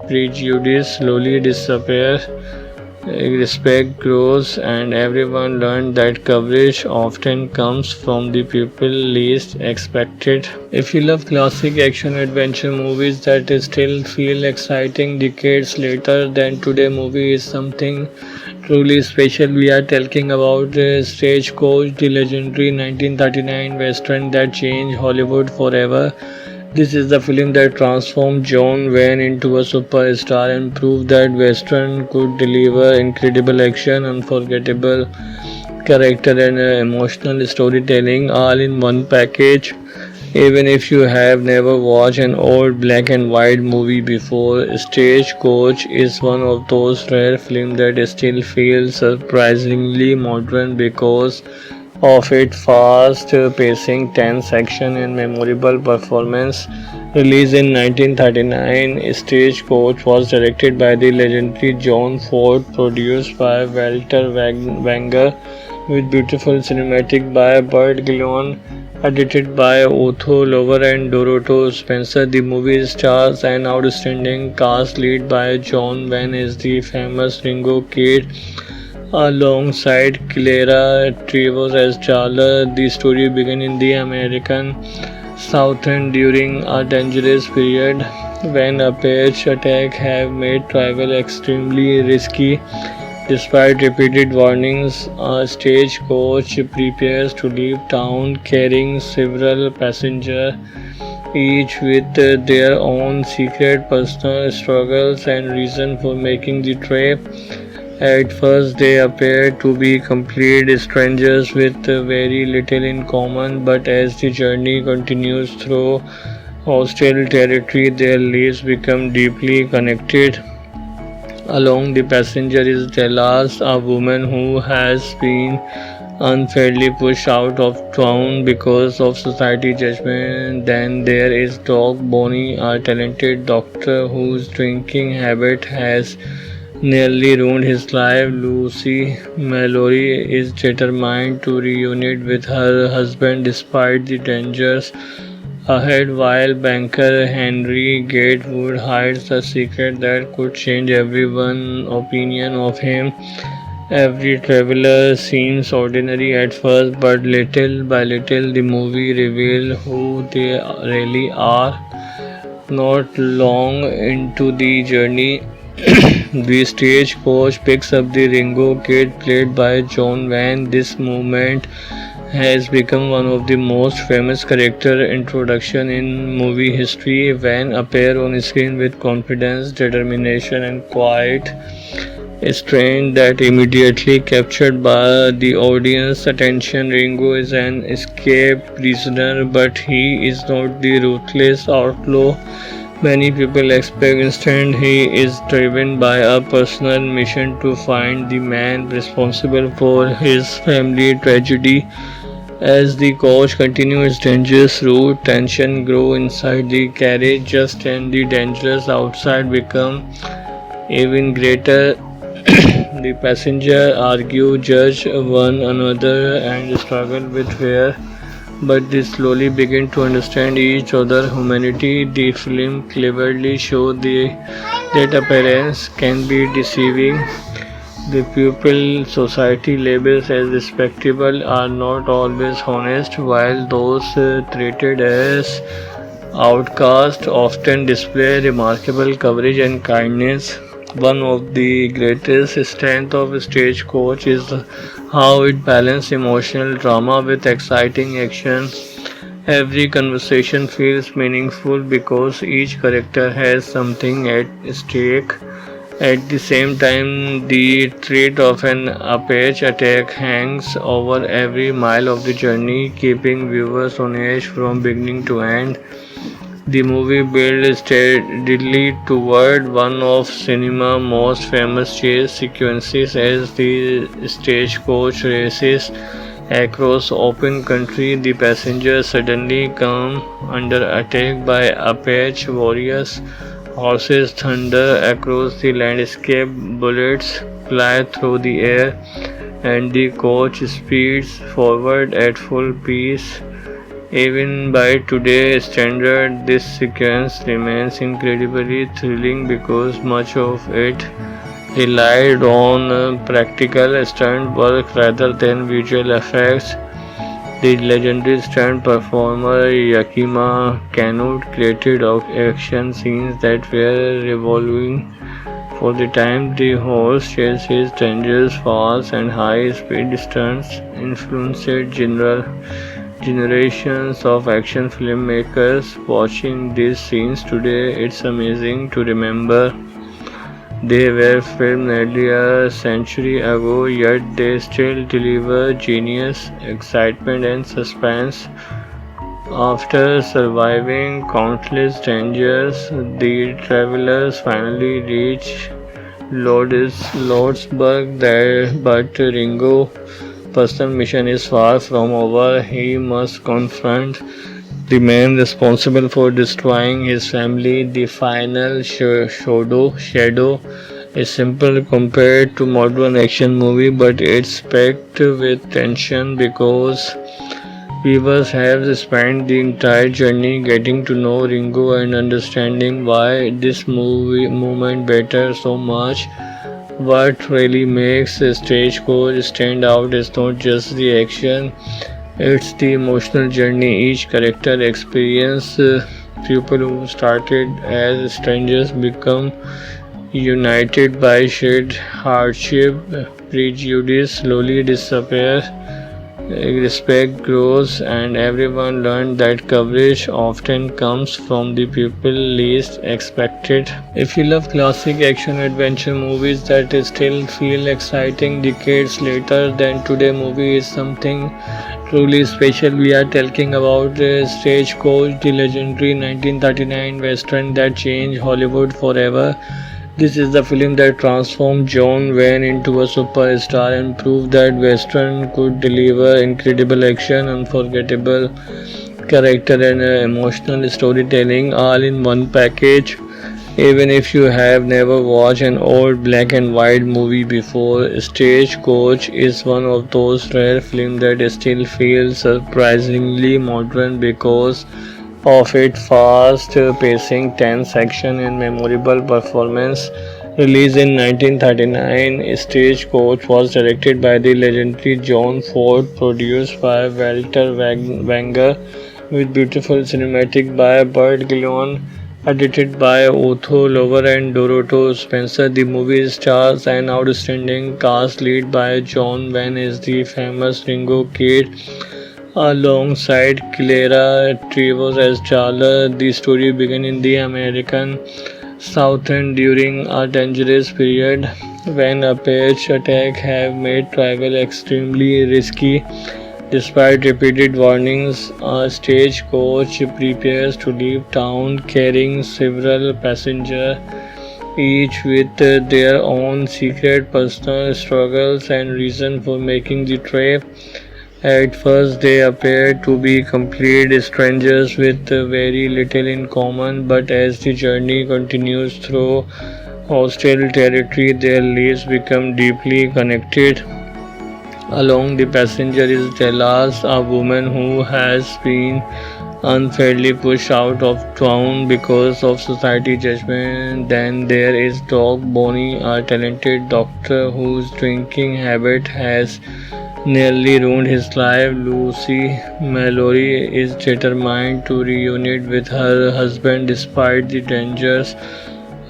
prejudice slowly disappear, respect grows, and everyone learned that courage often comes from the people least expected. If you love classic action adventure movies that still feel exciting decades later, then today movie is something truly special. We are talking about Stagecoach, the legendary 1939 western that changed Hollywood forever. This is the film that transformed John Wayne into a superstar and proved that Western could deliver incredible action, unforgettable character, and emotional storytelling all in one package. Even if you have never watched an old black and white movie before, Stagecoach is one of those rare films that still feels surprisingly modern because of its fast pacing, tense action, and memorable performance. Released in 1939, Stagecoach was directed by the legendary John Ford, produced by Walter Wenger, with beautiful cinematic by Burt Gillon, edited by Otho Lover and Dorothy Spencer. The movie stars an outstanding cast led by John Wayne as the famous Ringo Kid, alongside Clara Trevor as Charla. The story begins in the American Southern during a dangerous period when a pest attack have made travel extremely risky. Despite repeated warnings, a stagecoach prepares to leave town carrying several passengers, each with their own secret personal struggles and reason for making the trip. At first, they appear to be complete strangers with very little in common, but as the journey continues through hostile territory, their lives become deeply connected. Along the passenger is Delas, a woman who has been unfairly pushed out of town because of society judgment. Then there is Doc Bonnie, a talented doctor whose drinking habit has nearly ruined his life. Lucy Mallory is determined to reunite with her husband despite the dangers ahead, while banker Henry Gatewood hides a secret that could change everyone's opinion of him. Every traveler seems ordinary at first, but little by little the movie reveals who they really are. Not long into the journey, the stagecoach picks up the Ringo Kid played by John Wayne. This movement has become one of the most famous character introduction in movie history. Wayne appears on screen with confidence, determination, and quiet strength that immediately captured by the audience attention. Ringo is an escaped prisoner, but he is not the ruthless outlaw many people expect. Instead, he is driven by a personal mission to find the man responsible for his family tragedy. As the coach continues its dangerous route, tension grows inside the carriage just and the dangers outside become even greater. The passengers argue, judge one another, and struggle with fear, but they slowly begin to understand each other's humanity. The film cleverly shows that appearance can be deceiving. The people society labels as respectable are not always honest, while those treated as outcasts often display remarkable courage and kindness. One of the greatest strengths of Stagecoach is how it balances emotional drama with exciting action. Every conversation feels meaningful because each character has something at stake. At the same time, the threat of an Apache attack hangs over every mile of the journey, keeping viewers on edge from beginning to end. The movie builds steadily toward one of cinema's most famous chase sequences as the stagecoach races across open country. The passengers suddenly come under attack by Apache warriors. Horses thunder across the landscape, bullets fly through the air, and the coach speeds forward at full pace. Even by today's standard, this sequence remains incredibly thrilling because much of it relied on practical stunt work rather than visual effects. The legendary stunt performer Yakima Kanut created action scenes that were revolving for the time. The horse chases, dangerous falls, and high-speed stunts influenced generations of action filmmakers. Watching these scenes today, it's amazing to remember they were filmed nearly a century ago, yet they still deliver genius, excitement, and suspense. After surviving countless dangers, the travelers finally reach Lordsburg, but Ringo's personal mission is far from over. He must confront the man responsible for destroying his family. The final shadow is simple compared to modern action movie, but it's packed with tension because viewers have spent the entire journey getting to know Ringo and understanding why this movement matters so much. What really makes Stagecoach stand out is not just the action, it's the emotional journey each character experiences. People who started as strangers become united by shared hardship, prejudice slowly disappear, respect grows, and everyone learned that courage often comes from the people least expected. If you love classic action adventure movies that still feel exciting decades later, then today movie is something truly special. We are talking about Stagecoach, the legendary 1939 western that changed Hollywood forever. This is the film that transformed John Wayne into a superstar and proved that Western could deliver incredible action, unforgettable character, and emotional storytelling all in one package. Even if you have never watched an old black and white movie before, Stagecoach is one of those rare films that still feels surprisingly modern because of its fast pacing, tense action, and memorable performance. Released in 1939, Stagecoach was directed by the legendary John Ford, produced by Walter Wenger, with beautiful cinematic by Burt Gillon, edited by Otho Lover and Dorothea Spencer. The movie stars an outstanding cast led by John Wayne as the famous Ringo Kid, alongside Clara Trevor as Charla. The story began in the American Southern during a dangerous period when Apache attacks have made travel extremely risky. Despite repeated warnings, a stagecoach prepares to leave town carrying several passengers, each with their own secret personal struggles and reason for making the trip. At first, they appear to be complete strangers with very little in common, but as the journey continues through hostile territory, their lives become deeply connected. Along the passenger is Delas, a woman who has been unfairly pushed out of town because of society judgment. Then there is Doc Bonnie, a talented doctor whose drinking habit has nearly ruined his life. Lucy Mallory is determined to reunite with her husband despite the dangers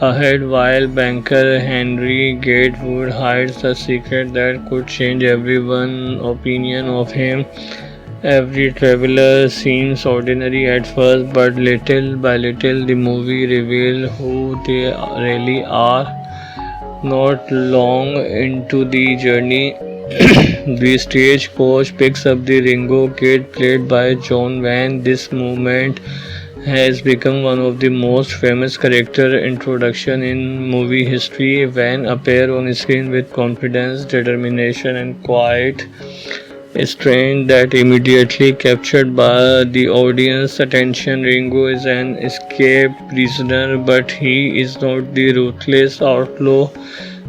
ahead, while banker Henry Gatewood hides a secret that could change everyone's opinion of him. Every traveler seems ordinary at first, but little by little the movie reveals who they really are. Not long into the journey, the stagecoach picks up the Ringo Kid played by John Wayne. This movement has become one of the most famous character introduction in movie history. Van appear on screen with confidence, determination, and quiet strength that immediately captured by the audience attention. Ringo is an escaped prisoner, but he is not the ruthless outlaw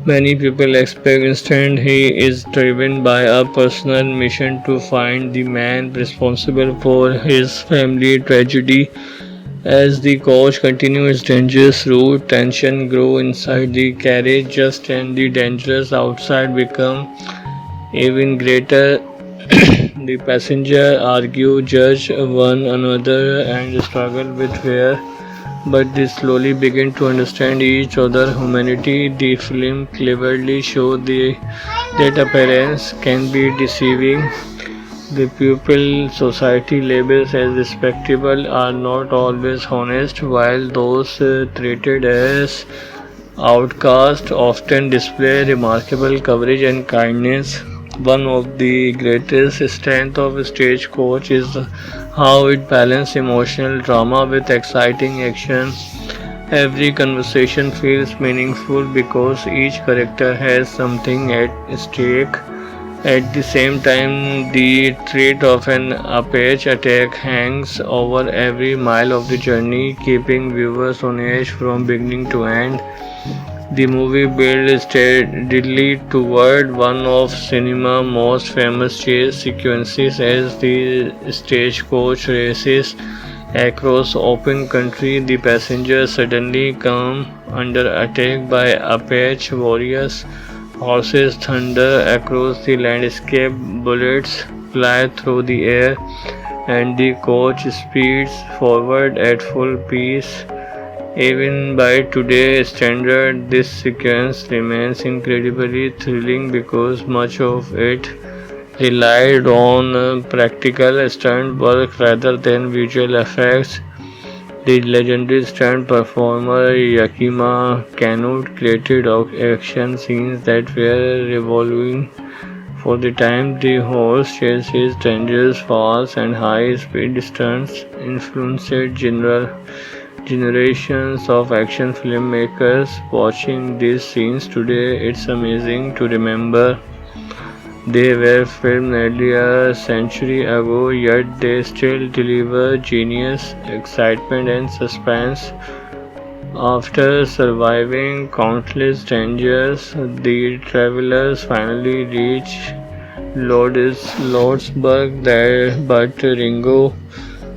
many people expect. Instead, he is driven by a personal mission to find the man responsible for his family tragedy. As the coach continues its dangerous route, tension grows inside the carriage just and the dangers outside become even greater. The passengers argue, judge one another, and struggle with fear, but they slowly begin to understand each other's humanity. The film cleverly shows that appearance can be deceiving. The people society labels as respectable are not always honest, while those treated as outcasts often display remarkable courage and kindness. One of the greatest strengths of Stagecoach is how it balances emotional drama with exciting action. Every conversation feels meaningful because each character has something at stake. At the same time, the threat of an Apache attack hangs over every mile of the journey, keeping viewers on edge from beginning to end. The movie builds steadily toward one of cinema's most famous chase sequences as the stagecoach races across open country. The passengers suddenly come under attack by Apache warriors. Horses thunder across the landscape, bullets fly through the air, and the coach speeds forward at full pace. Even by today's standard, this sequence remains incredibly thrilling because much of it relied on practical stunt work rather than visual effects. The legendary stunt performer Yakima Kanut created action scenes that were revolving for the time. The horse chases, dangerous fast and high-speed stunts influenced generations of action filmmakers. Watching these scenes today, it's amazing to remember they were filmed nearly a century ago, yet they still deliver genius, excitement, and suspense. After surviving countless dangers, the travelers finally reach Lordsburg, but Ringo's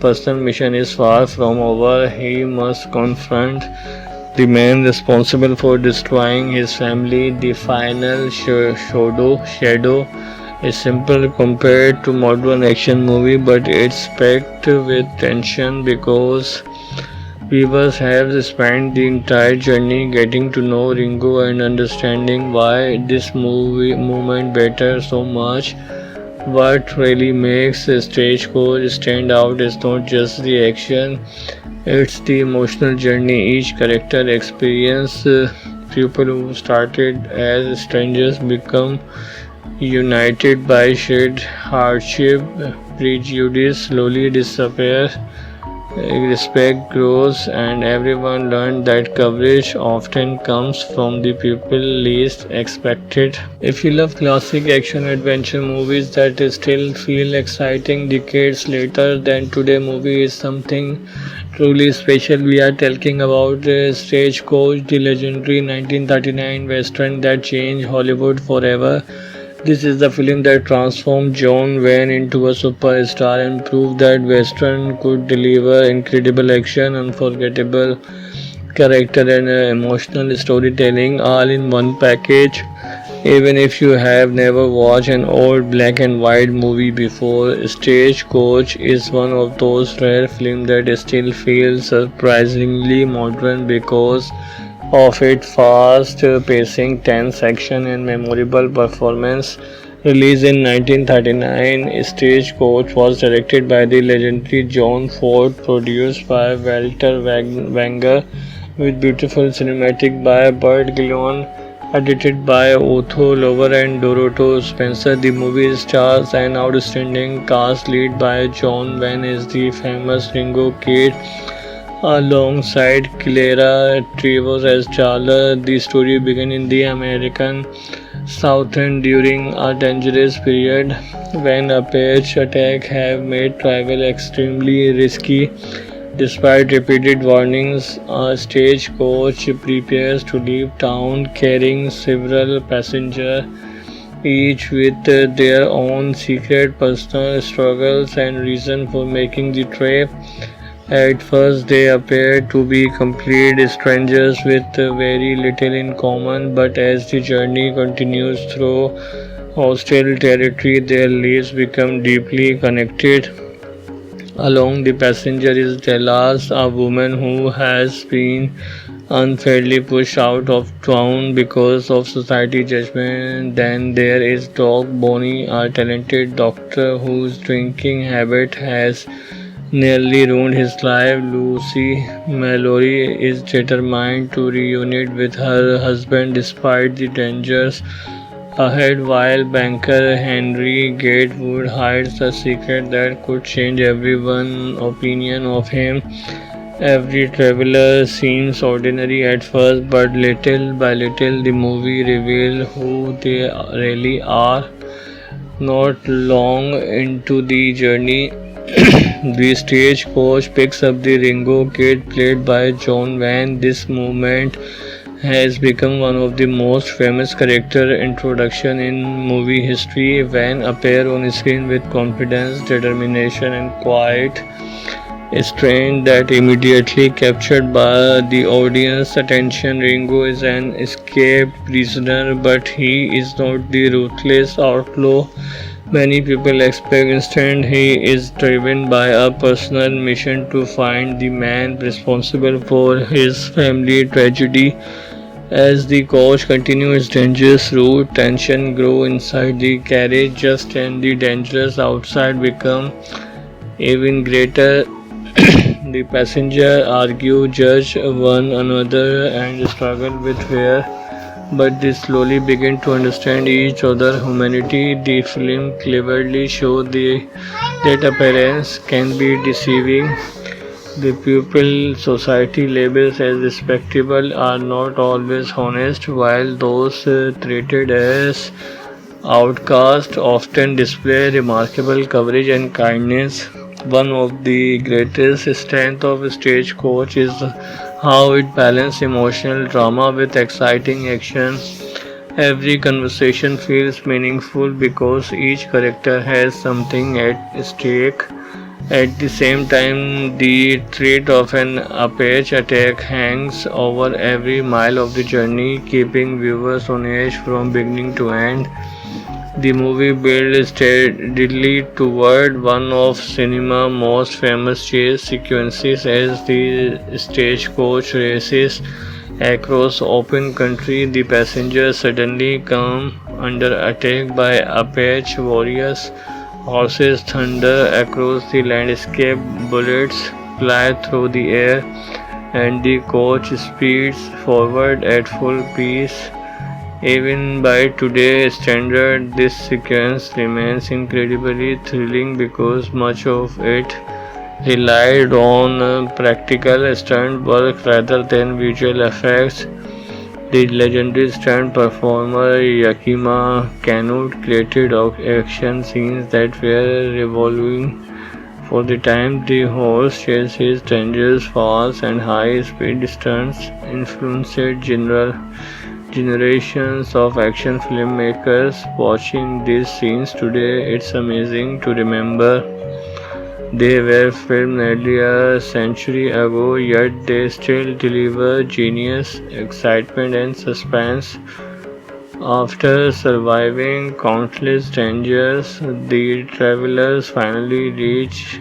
personal mission is far from over. He must confront the man responsible for destroying his family. The final shadow is simple compared to modern action movie, but it's packed with tension because viewers have spent the entire journey getting to know Ringo and understanding why this movement matters so much. What really makes Stagecoach stand out is not just the action, it's the emotional journey each character experiences. People who started as strangers become united by shared hardship, prejudice slowly disappears, respect grows, and everyone learned that courage often comes from the people least expected. If you love classic action adventure movies that still feel exciting decades later, then today movie is something truly special. We are talking about Stagecoach, the legendary 1939 western that changed Hollywood forever. This is the film that transformed John Wayne into a superstar and proved that Western could deliver incredible action, unforgettable character, and emotional storytelling all in one package. Even if you have never watched an old black and white movie before, Stagecoach is one of those rare films that still feels surprisingly modern because of its fast pacing, tense action, and memorable performance. Released in 1939, Stagecoach was directed by the legendary John Ford, produced by Walter Wanger, with beautiful cinematic by Burt Gillion, edited by Otho Lover and Dorothea Spencer. The movie stars an outstanding cast led by John Wayne as the famous Ringo Kid, alongside Clara Trevor as Charla. The story begins in the American Southern during a dangerous period when Apache attacks have made travel extremely risky. Despite repeated warnings, a stagecoach prepares to leave town carrying several passengers, each with their own secret personal struggles and reason for making the trip. At first, they appear to be complete strangers with very little in common, but as the journey continues through hostile territory, their lives become deeply connected. Along the passenger is Delas, a woman who has been unfairly pushed out of town because of society judgment. Then there is Doc Bonnie, a talented doctor whose drinking habit has nearly ruined his life. Lucy Mallory is determined to reunite with her husband despite the dangers ahead, while banker Henry Gatewood hides a secret that could change everyone's opinion of him. Every traveler seems ordinary at first, but little by little the movie reveals who they really are. Not long into the journey, the stagecoach picks up the Ringo Kid played by John Wayne. This movement has become one of the most famous character introduction in movie history. Van appear on screen with confidence, determination, and quiet strength that immediately captured by the audience attention. Ringo is an escaped prisoner, but he is not the ruthless outlaw many people expect. Instead, he is driven by a personal mission to find the man responsible for his family tragedy. As the coach continues its dangerous route, tension grows inside the carriage just and the dangers outside become even greater. The passengers argue, judge one another, and struggle with fear, but they slowly begin to understand each other's humanity. The film cleverly shows that appearance can be deceiving. The people society labels as respectable are not always honest, while those treated as outcasts often display remarkable courage and kindness. One of the greatest strengths of Stagecoach is how it balances emotional drama with exciting action. Every conversation feels meaningful because each character has something at stake. At the same time, the threat of an Apache attack hangs over every mile of the journey, keeping viewers on edge from beginning to end. The movie builds steadily toward one of cinema's most famous chase sequences as the stagecoach races across open country. The passengers suddenly come under attack by Apache warriors. Horses thunder across the landscape, bullets fly through the air, and the coach speeds forward at full pace. Even by today's standard, this sequence remains incredibly thrilling because much of it relied on practical stunt work rather than visual effects. The legendary stunt performer Yakima Kanut created action scenes that were revolving for the time. The horse chases, dangerous falls, and high-speed stunts influenced genre generations of action filmmakers watching these scenes today. It's amazing to remember they were filmed nearly a century ago, yet they still deliver genius, excitement, and suspense. After surviving countless dangers, the travelers finally reach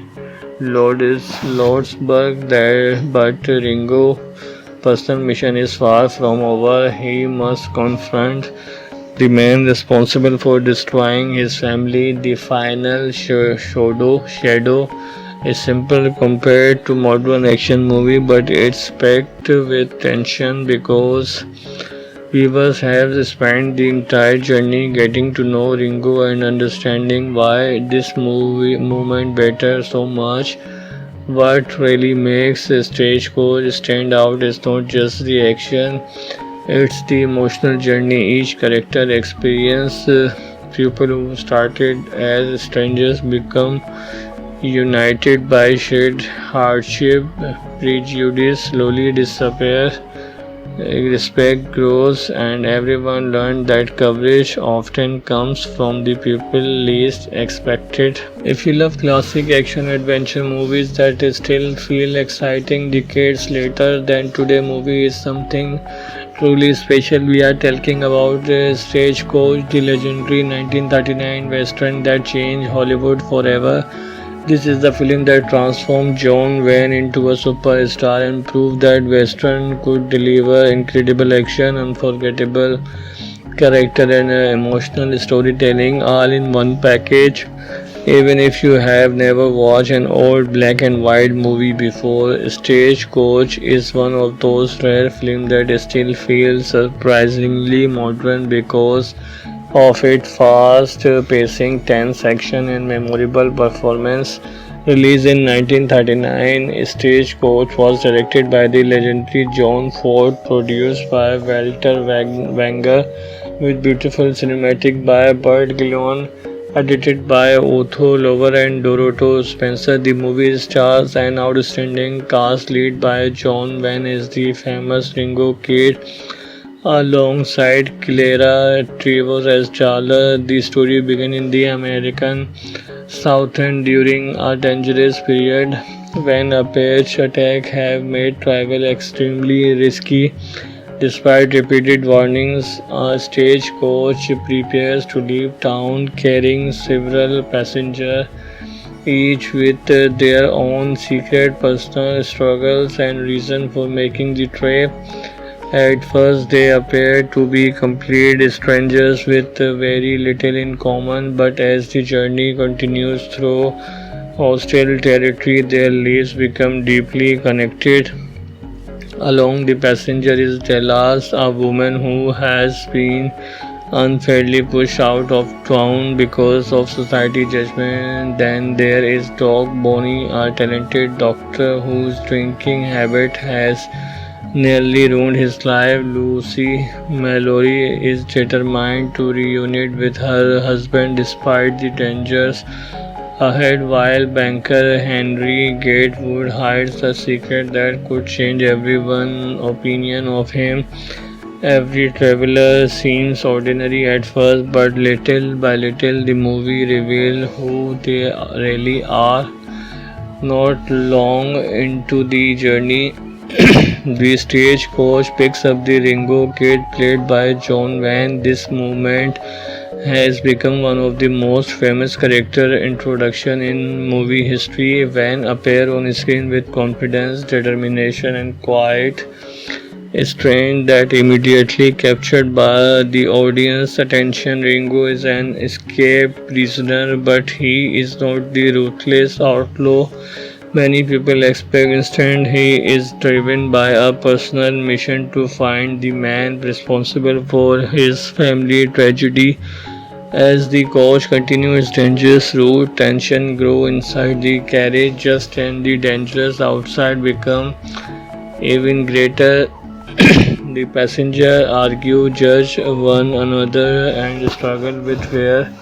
Lordsburg there, but Ringo's personal mission is far from over. He must confront the man responsible for destroying his family. The final shadow is simple compared to modern action movie, but it's packed with tension because viewers have spent the entire journey getting to know Ringo and understanding why this movement better so much. What really makes Stagecoach stand out is not just the action, it's the emotional journey each character experiences. People who started as strangers become united by shared hardship, prejudice slowly disappear, respect grows, and everyone learned that coverage often comes from the people least expected. If you love classic action adventure movies that still feel exciting decades later, then today movie is something truly special. We are talking about Stagecoach, the legendary 1939 western that changed Hollywood forever. This is the film that transformed John Wayne into a superstar and proved that Western could deliver incredible action, unforgettable character, and emotional storytelling all in one package. Even if you have never watched an old black and white movie before, Stagecoach is one of those rare films that still feels surprisingly modern because of its fast pacing, tense action, and memorable performance. Released in 1939, Stagecoach was directed by the legendary John Ford, produced by Walter Wenger, with beautiful cinematic by Burt Gillon, edited by Otho Lover and Dorothy Spencer. The movie stars an outstanding cast led by John Wayne as the famous Ringo Kid, alongside Clara Trevor as Charla. The story begins in the American Southern during a dangerous period when a page attack have made travel extremely risky. Despite repeated warnings, a stagecoach prepares to leave town carrying several passengers, each with their own secret personal struggles and reason for making the trip. At first, they appear to be complete strangers with very little in common, but as the journey continues through hostile territory, their lives become deeply connected. Along the passenger is Delas, a woman who has been unfairly pushed out of town because of society judgment. Then there is Doc Bonnie, a talented doctor whose drinking habit has nearly ruined his life. Lucy Mallory is determined to reunite with her husband despite the dangers ahead, while banker Henry Gatewood hides a secret that could change everyone's opinion of him. Every traveler seems ordinary at first, but little by little the movie reveals who they really are. Not long into the journey, the stagecoach picks up the Ringo Kid played by John Wayne. This movement has become one of the most famous character introduction in movie history. Wayne appears on screen with confidence, determination, and quiet strength that immediately captured by the audience attention. Ringo is an escaped prisoner, but he is not the ruthless outlaw many people expect. Instead, he is driven by a personal mission to find the man responsible for his family tragedy. As the coach continues its dangerous route, tension grows inside the carriage just and the dangers outside become even greater. The passengers argue, judge one another, and struggle with fear,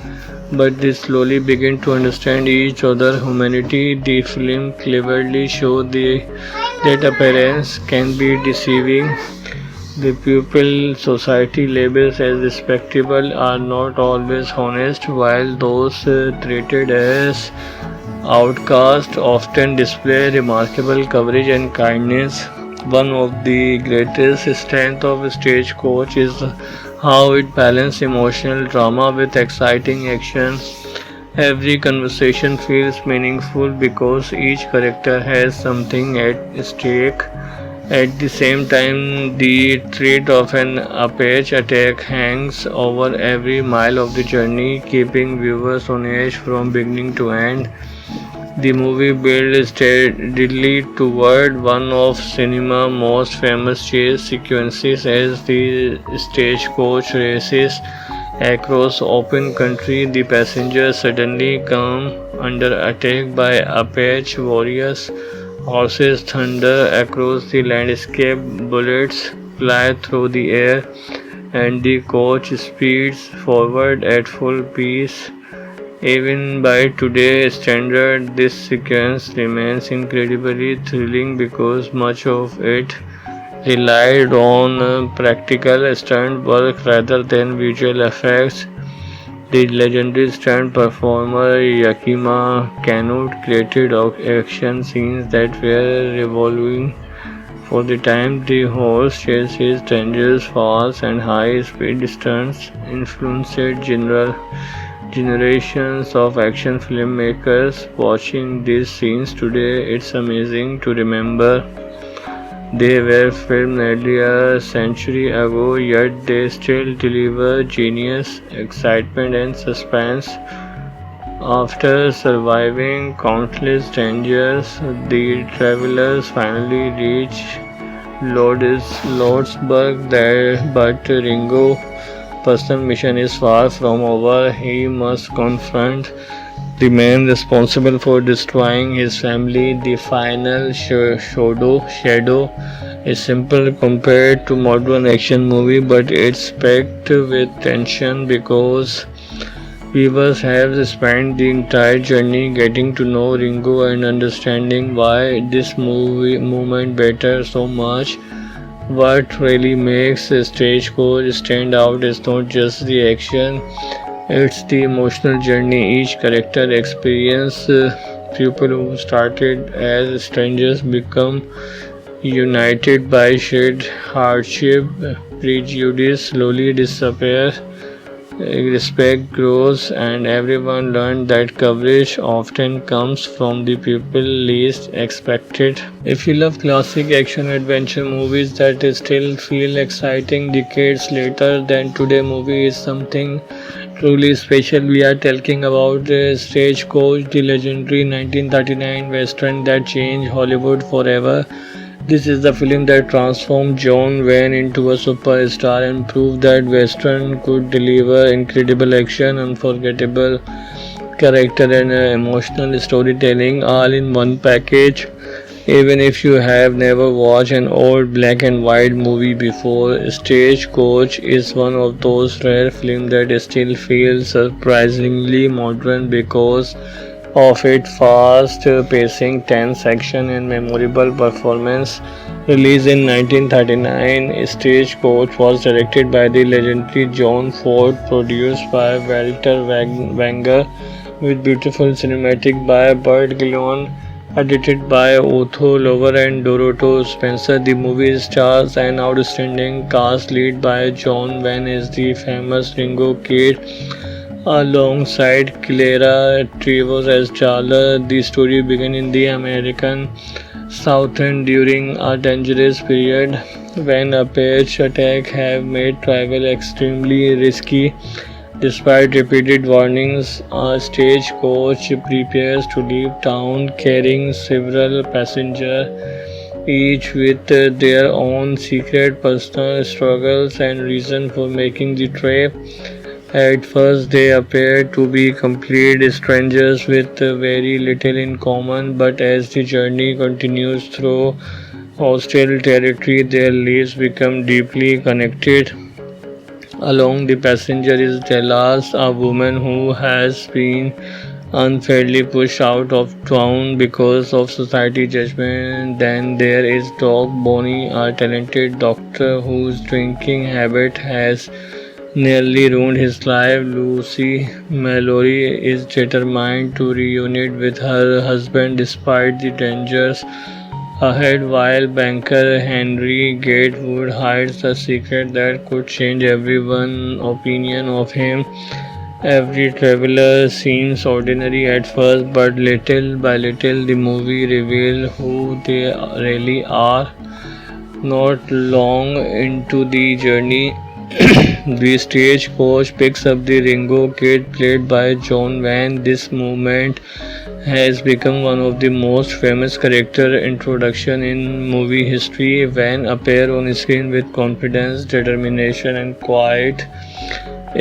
but they slowly begin to understand each other's humanity. The film cleverly shows that appearance can be deceiving. The people society labels as respectable are not always honest, while those treated as outcasts often display remarkable courage and kindness. One of the greatest strengths of Stagecoach is how it balances emotional drama with exciting action. Every conversation feels meaningful because each character has something at stake. At the same time, the threat of an Apache attack hangs over every mile of the journey, keeping viewers on edge from beginning to end. The movie builds steadily toward one of cinema's most famous chase sequences as the stagecoach races across open country. The passengers suddenly come under attack by Apache warriors. Horses thunder across the landscape, bullets fly through the air, and the coach speeds forward at full pace. Even by today's standard, this sequence remains incredibly thrilling because much of it relied on practical stunt work rather than visual effects. The legendary stunt performer Yakima Kanut created action scenes that were revolving for the time. The horse chases, dangerous falls, and high-speed stunts influenced generations of action filmmakers. Watching these scenes today, it's amazing to remember they were filmed nearly a century ago, yet they still deliver genius, excitement, and suspense. After surviving countless dangers, the travelers finally reach Lordsburg, but Ringo's personal mission is far from over. He must confront the man responsible for destroying his family. The final shadow is simple compared to modern action movie, but it's packed with tension because viewers have spent the entire journey getting to know Ringo and understanding why this movement matters so much. What really makes Stagecoach stand out is not just the action, it's the emotional journey each character experiences. People who started as strangers become united by shared hardship, prejudice slowly disappear, respect grows, and everyone learned that courage often comes from the people least expected. If you love classic action adventure movies that still feel exciting decades later, then today movie is something truly special. We are talking about Stagecoach, the legendary 1939 western that changed Hollywood forever. This is the film that transformed John Wayne into a superstar and proved that Western could deliver incredible action, unforgettable character, and emotional storytelling all in one package. Even if you have never watched an old black and white movie before, Stagecoach is one of those rare films that still feels surprisingly modern because of its fast pacing, tense action, and memorable performance. Released in 1939, Stagecoach was directed by the legendary John Ford, produced by Walter Wenger, with beautiful cinematic by Burt Gillon, edited by Otho Lover and Dorothea Spencer. The movie stars an outstanding cast led by John Wayne as the famous Ringo Kid, alongside Clara Trevor as Charla. The story begins in the American Southern during a dangerous period when Apache attacks have made travel extremely risky. Despite repeated warnings, a stagecoach prepares to leave town carrying several passengers, each with their own secret personal struggles and reason for making the trip. At first, they appear to be complete strangers with very little in common, but as the journey continues through hostile territory, their lives become deeply connected. Along the passenger is Delas, a woman who has been unfairly pushed out of town because of society judgment. Then there is Doc Bonnie, a talented doctor whose drinking habit has nearly ruined his life. Lucy Mallory is determined to reunite with her husband despite the dangers ahead, while banker Henry Gatewood hides a secret that could change everyone's opinion of him. Every traveler seems ordinary at first, but little by little the movie reveals who they really are. Not long into the journey, the stagecoach picks up the Ringo Kid played by John Wayne. This movement has become one of the most famous character introduction in movie history. When appear on screen with confidence, determination, and quiet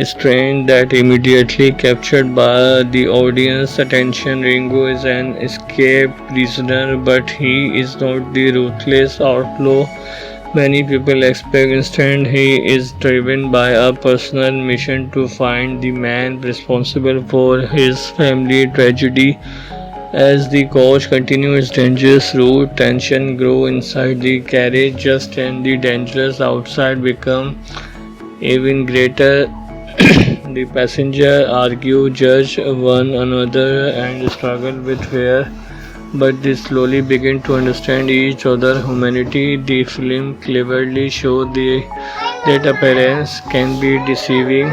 strength that immediately captured by the audience attention. Ringo is an escaped prisoner, but he is not the ruthless outlaw many people expect. Instead, he is driven by a personal mission to find the man responsible for his family tragedy. As the coach continues its dangerous route, tension grows inside the carriage just and the dangers outside become even greater. The passengers argue, judge one another, and struggle with fear, but they slowly begin to understand each other's humanity. The film cleverly shows that appearance can be deceiving.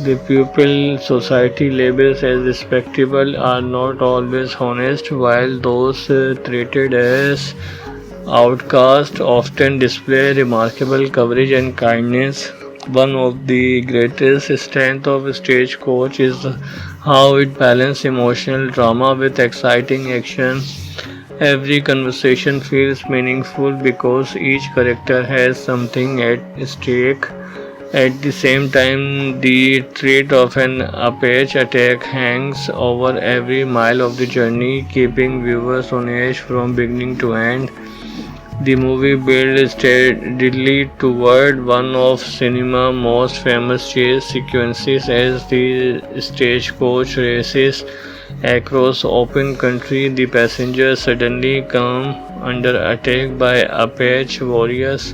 The people society labels as respectable are not always honest, while those treated as outcasts often display remarkable courage and kindness. One of the greatest strengths of Stagecoach is how it balances emotional drama with exciting action. Every conversation feels meaningful because each character has something at stake. At the same time, the threat of an Apache attack hangs over every mile of the journey, keeping viewers on edge from beginning to end. The movie builds steadily toward one of cinema's most famous chase sequences as the stagecoach races across open country. The passengers suddenly come under attack by Apache warriors.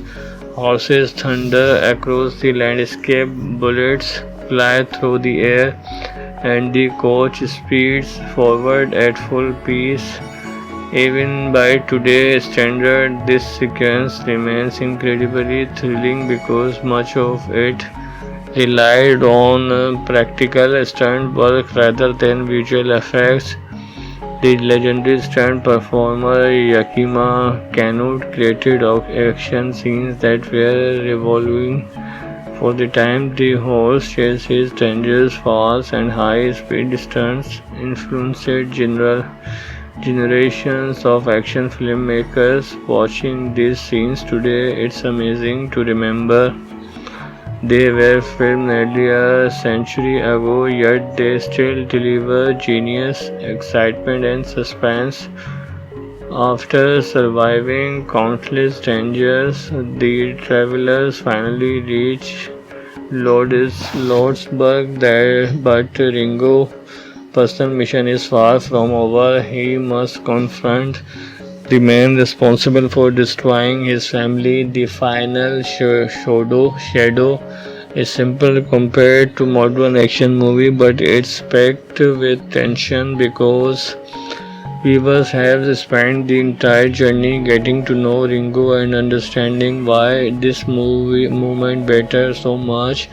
Horses thunder across the landscape, bullets fly through the air, and the coach speeds forward at full pace. Even by today's standard, this sequence remains incredibly thrilling because much of it relied on practical stunt work rather than visual effects. The legendary stunt performer Yakima Canute created action scenes that were revolving for the time. The horse chases, dangerous fast and high-speed stunts influenced generations of action filmmakers. Watching these scenes today, it's amazing to remember they were filmed nearly a century ago, yet they still deliver genius, excitement, and suspense. After surviving countless dangers, the travelers finally reach Lordsburg, but Ringo's personal mission is far from over. He must confront the man responsible for destroying his family. The final shadow is simple compared to modern action movie, but it's packed with tension because viewers have spent the entire journey getting to know Ringo and understanding why this movement matters so much.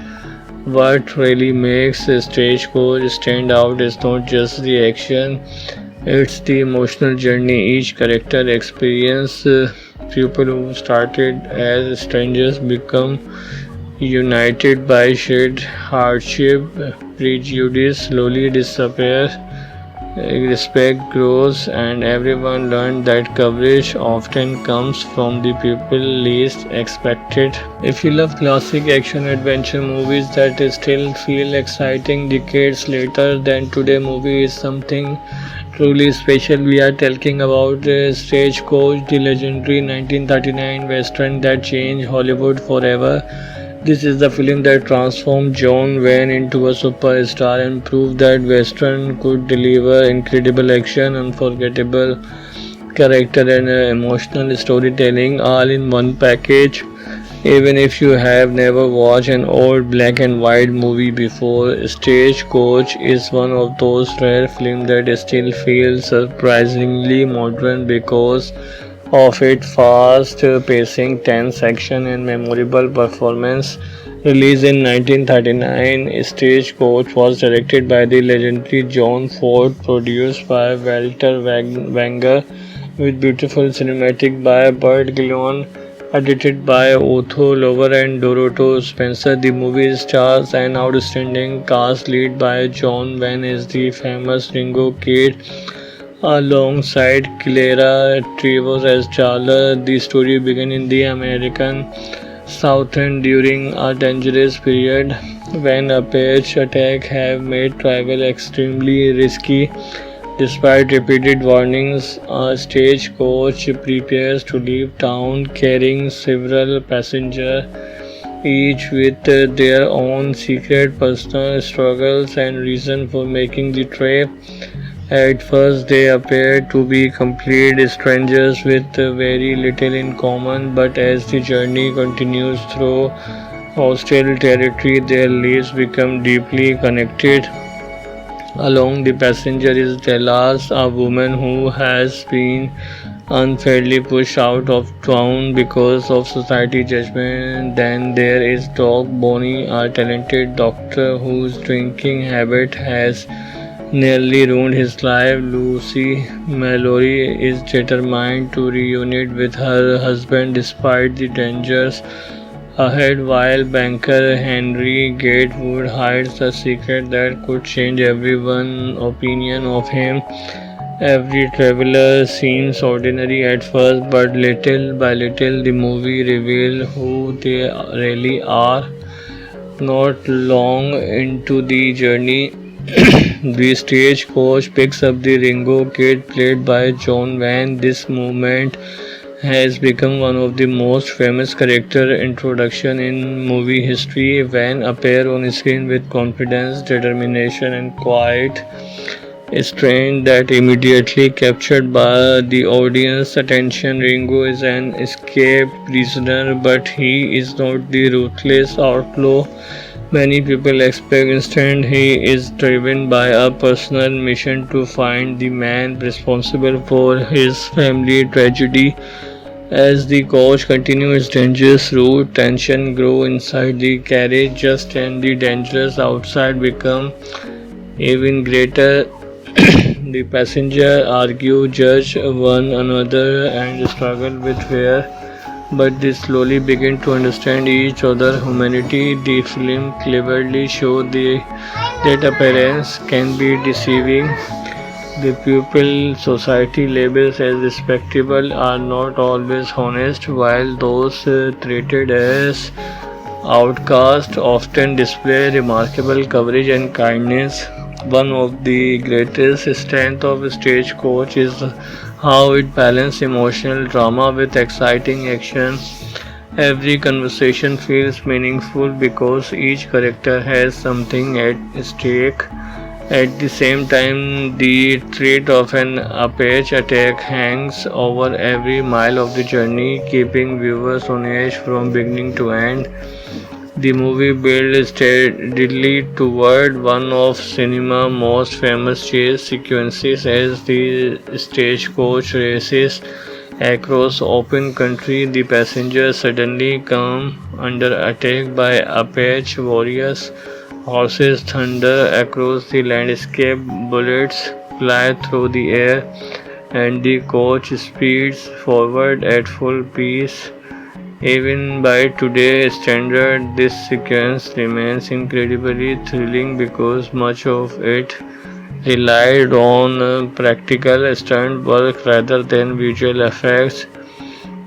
What really makes Stagecoach stand out is not just the action, it's the emotional journey each character experiences. People who started as strangers become united by shared hardship, prejudice slowly disappears, respect grows, and everyone learned that courage often comes from the people least expected. If you love classic action adventure movies that still feel exciting decades later, then today movie is something truly special. We are talking about Stagecoach, the legendary 1939 western that changed Hollywood forever. This is the film that transformed John Wayne into a superstar and proved that Western could deliver incredible action, unforgettable character, and emotional storytelling all in one package. Even if you have never watched an old black and white movie before, Stagecoach is one of those rare films that still feels surprisingly modern because of its fast pacing, tense action, and memorable performance. Released in 1939, Stagecoach was directed by the legendary John Ford, produced by Walter Wanger, with beautiful cinematic by Burt Gillon, edited by Otho Lover and Doroto Spencer. The movie stars an outstanding cast led by John Wayne as the famous Ringo Kid, alongside Clara Trevor as Charla. The story begins in the American Southern during a dangerous period when a pest attack have made travel extremely risky. Despite repeated warnings, a stagecoach prepares to leave town carrying several passengers, each with their own secret personal struggles and reason for making the trip. At first, they appear to be complete strangers with very little in common, but as the journey continues through hostile territory, their lives become deeply connected. Along the passenger is Delas, a woman who has been unfairly pushed out of town because of society judgment. Then there is Doc Bonnie, a talented doctor whose drinking habit has nearly ruined his life. Lucy Mallory is determined to reunite with her husband despite the dangers ahead, while banker Henry Gatewood hides a secret that could change everyone's opinion of him. Every traveler seems ordinary at first, but little by little the movie reveals who they really are. Not long into the journey, the stagecoach picks up the Ringo Kid played by John Wayne. This movement has become one of the most famous character introduction in movie history. Van appear on screen with confidence, determination, and quiet strength that immediately captured by the audience attention. Ringo is an escaped prisoner, but he is not the ruthless outlaw many people expect. Instead, he is driven by a personal mission to find the man responsible for his family tragedy. As the coach continues its dangerous route, tension grows inside the carriage just and the dangers outside become even greater. The passengers argue, judge one another, and struggle with fear, but they slowly begin to understand each other's humanity. The film cleverly shows that appearance can be deceiving. The pupil society labels as respectable are not always honest, while those treated as outcasts often display remarkable courage and kindness. One of the greatest strengths of Stagecoach is how it balances emotional drama with exciting action. Every conversation feels meaningful because each character has something at stake. At the same time, the threat of an Apache attack hangs over every mile of the journey, keeping viewers on edge from beginning to end. The movie builds steadily toward one of cinema's most famous chase sequences as the stagecoach races across open country. The passengers suddenly come under attack by Apache warriors. Horses thunder across the landscape, bullets fly through the air, and the coach speeds forward at full pace. Even by today's standard, this sequence remains incredibly thrilling because much of it relied on practical stunt work rather than visual effects.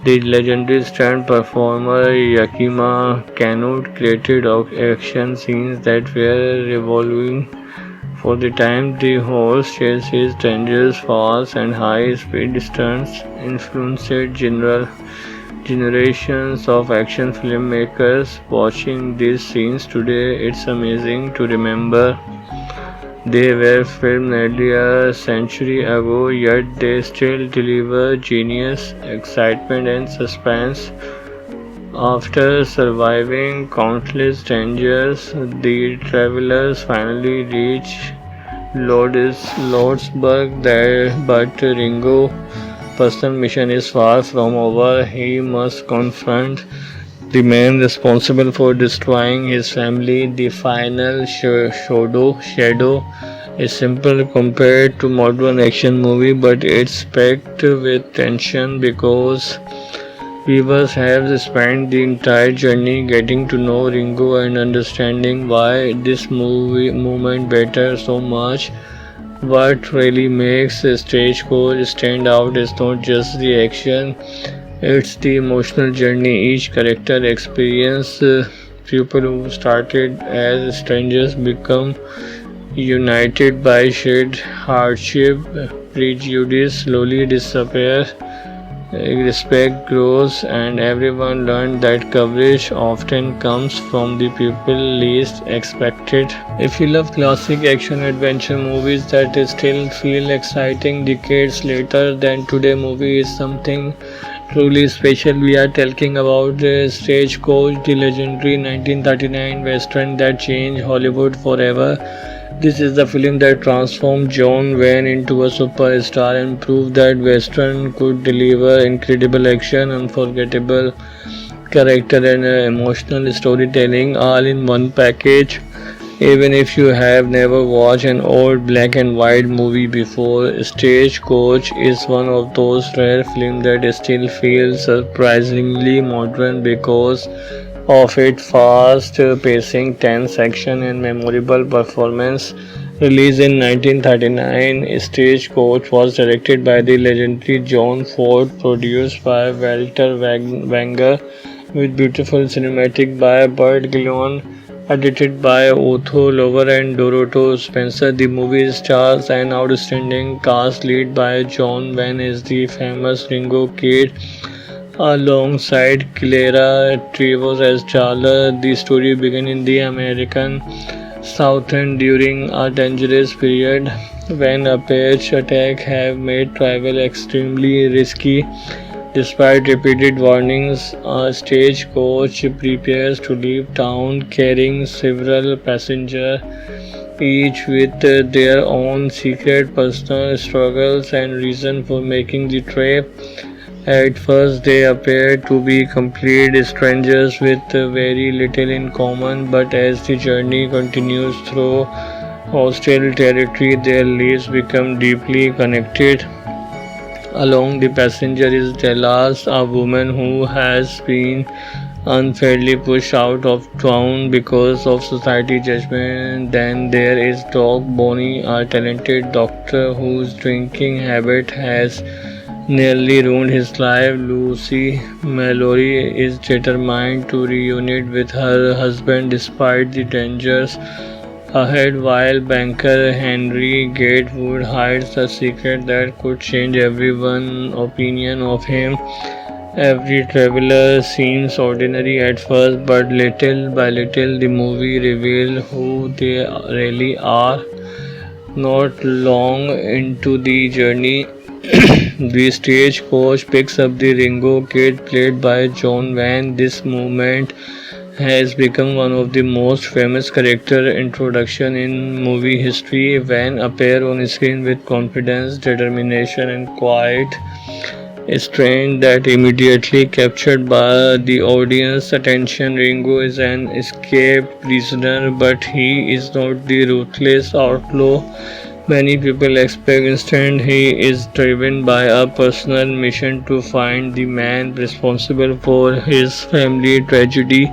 The legendary stunt performer Yakima Canute created action scenes that were revolving for the time. The horse chases, dangerous, fast, and high-speed stunts influenced genre generations of action filmmakers watching these scenes today. It's amazing to remember they were filmed nearly a century ago, yet they still deliver genius, excitement, and suspense. After surviving countless dangers, the travelers finally reach Lordsburg there, but Ringo's personal mission is far from over. He must confront the man responsible for destroying his family. The final shadow is simple compared to modern action movie, but it's packed with tension because viewers have spent the entire journey getting to know Ringo and understanding why this movement matters so much. What really makes Stagecoach stand out is not just the action, it's the emotional journey each character experiences. People who started as strangers become united by shared hardship, prejudice slowly disappear, respect grows, and everyone learned that courage often comes from the people least expected. If you love classic action adventure movies that still feel exciting decades later, then today movie is something truly special. We are talking about Stagecoach, the legendary 1939 western that changed Hollywood forever. This is the film that transformed John Wayne into a superstar and proved that Western could deliver incredible action, unforgettable character, and emotional storytelling all in one package. Even if you have never watched an old black and white movie before, Stagecoach is one of those rare films that still feels surprisingly modern because of its fast pacing, tense action, and memorable performance. Released in 1939, Stagecoach was directed by the legendary John Ford, produced by Walter Wenger, with beautiful cinematic by Burt Gillon, edited by Otho Lover and Dorothy Spencer. The movie stars an outstanding cast led by John Wayne as the famous Ringo Kid, alongside Clara Trevor as Charlotte. The story begins in the American Southern during a dangerous period when a page attack have made travel extremely risky. Despite repeated warnings, a stagecoach prepares to leave town carrying several passengers, each with their own secret personal struggles and reason for making the trip. At first, they appear to be complete strangers with very little in common, but as the journey continues through hostile territory, their lives become deeply connected. Along the passenger is Delas, a woman who has been unfairly pushed out of town because of society judgment. Then there is Doc Bonnie, a talented doctor whose drinking habit has nearly ruined his life. Lucy Mallory is determined to reunite with her husband despite the dangers ahead, while banker Henry Gatewood hides a secret that could change everyone's opinion of him. Every traveler seems ordinary at first, but little by little the movie reveals who they really are. Not long into the journey, the stagecoach picks up the Ringo Kid played by John Wayne. This movement has become one of the most famous character introduction in movie history. Wayne appears on screen with confidence, determination, and quiet strength that immediately captured by the audience attention. Ringo is an escaped prisoner, but he is not the ruthless outlaw many people expect. Instead, he is driven by a personal mission to find the man responsible for his family tragedy.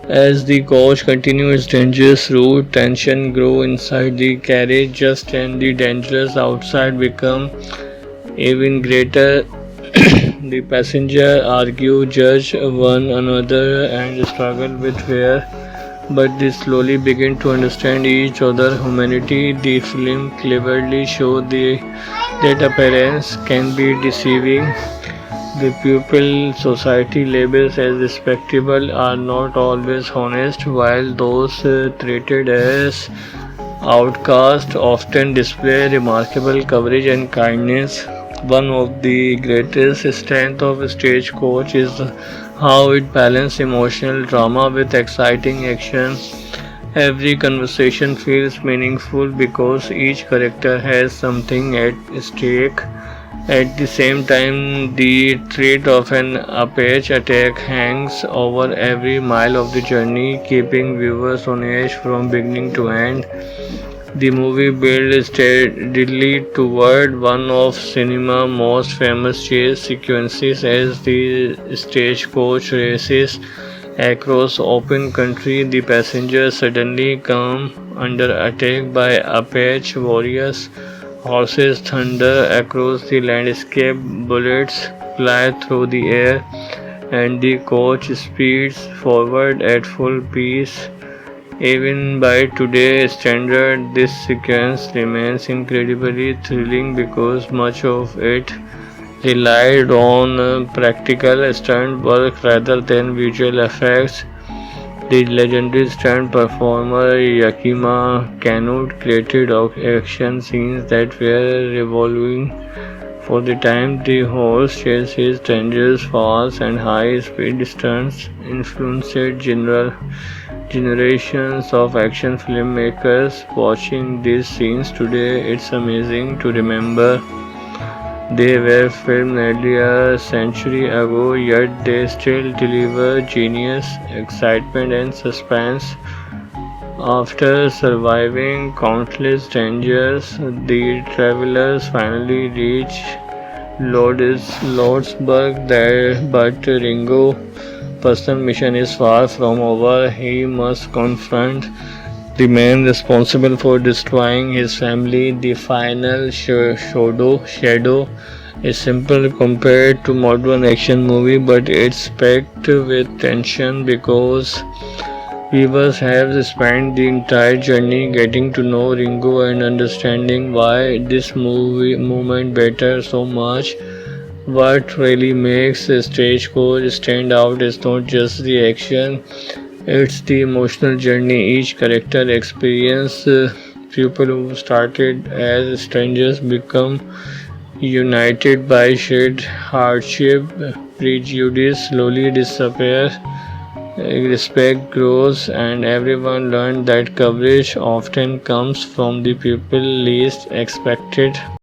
As the coach continues its dangerous route, tension grows inside the carriage just and the dangers outside become even greater. The passengers argue, judge one another, and struggle with fear, but they slowly begin to understand each other's humanity. The film cleverly shows that appearance can be deceiving. The people society labels as respectable are not always honest, while those treated as outcasts often display remarkable courage and kindness. One of the greatest strengths of Stagecoach is how it balances emotional drama with exciting action. Every conversation feels meaningful because each character has something at stake. At the same time, the threat of an Apache attack hangs over every mile of the journey, keeping viewers on edge from beginning to end. The movie builds steadily toward one of cinema's most famous chase sequences as the stagecoach races across open country. The passengers suddenly come under attack by Apache warriors. Horses thunder across the landscape, bullets fly through the air, and the coach speeds forward at full pace. Even by today's standard, this sequence remains incredibly thrilling because much of it relied on practical stunt work rather than visual effects. The legendary stunt performer Yakima Kano created action scenes that were revolving for the time. The horse chases, dangerous falls, and high-speed stunts influenced generations of action filmmakers. Watching these scenes today, it's amazing to remember they were filmed nearly a century ago, yet they still deliver genius, excitement, and suspense. After surviving countless dangers, the travelers finally reach Lordsburg, but Ringo's personal mission is far from over. He must confront the man responsible for destroying his family. The final shadow is simple compared to modern action movie, but it's packed with tension because viewers have spent the entire journey getting to know Ringo and understanding why this movement matters so much. What really makes Stagecoach stand out is not just the action, it's the emotional journey each character experiences. People who started as strangers become united by shared hardship, prejudice slowly disappears, respect grows, and everyone learned that courage often comes from the people least expected.